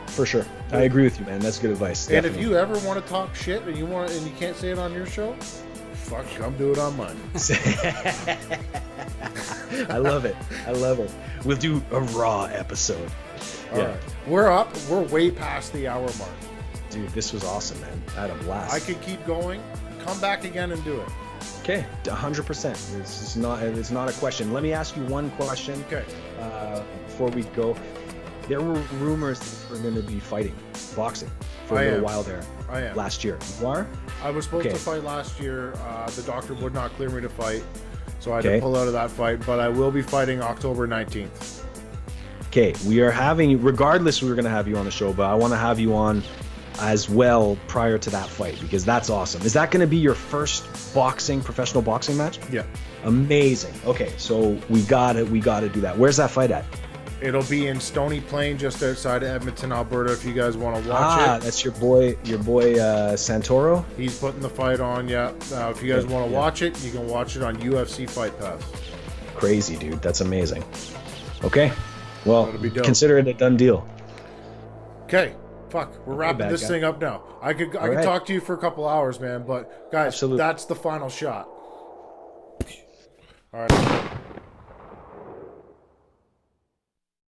For sure. I agree with you, man. That's good advice. And if you ever want to talk shit and you can't say it on your show, fuck, come do it on mine. I love it. We'll do a raw episode. All right. We're way past the hour mark. Dude, this was awesome, man. I had a blast. I could keep going. Come back again and do it. Okay, 100%. It's not a question. Let me ask you one question. Okay. Before we go, There were rumors that we're going to be fighting boxing for a little while there. I am. Last year. You are? I was supposed to fight last year. The doctor would not clear me to fight, so I had to pull out of that fight. But I will be fighting October 19th. Okay, we are having, regardless, we were going to have you on the show, but I want to have you on as well prior to that fight because that's awesome. Is that going to be your first professional boxing match? Yeah. Amazing. Okay, so we got to do that. Where's that fight at? It'll be in Stony Plain, just outside of Edmonton, Alberta. If you guys want to watch it. That's your boy Santoro. He's putting the fight on. Yeah. If you guys want to watch it, you can watch it on UFC Fight Pass. Crazy, dude. That's amazing. Okay. Well, dope. Consider it a done deal. Okay. Fuck. We're wrapping this thing up now. I could talk to you for a couple hours, man. But guys, that's the final shot. All right.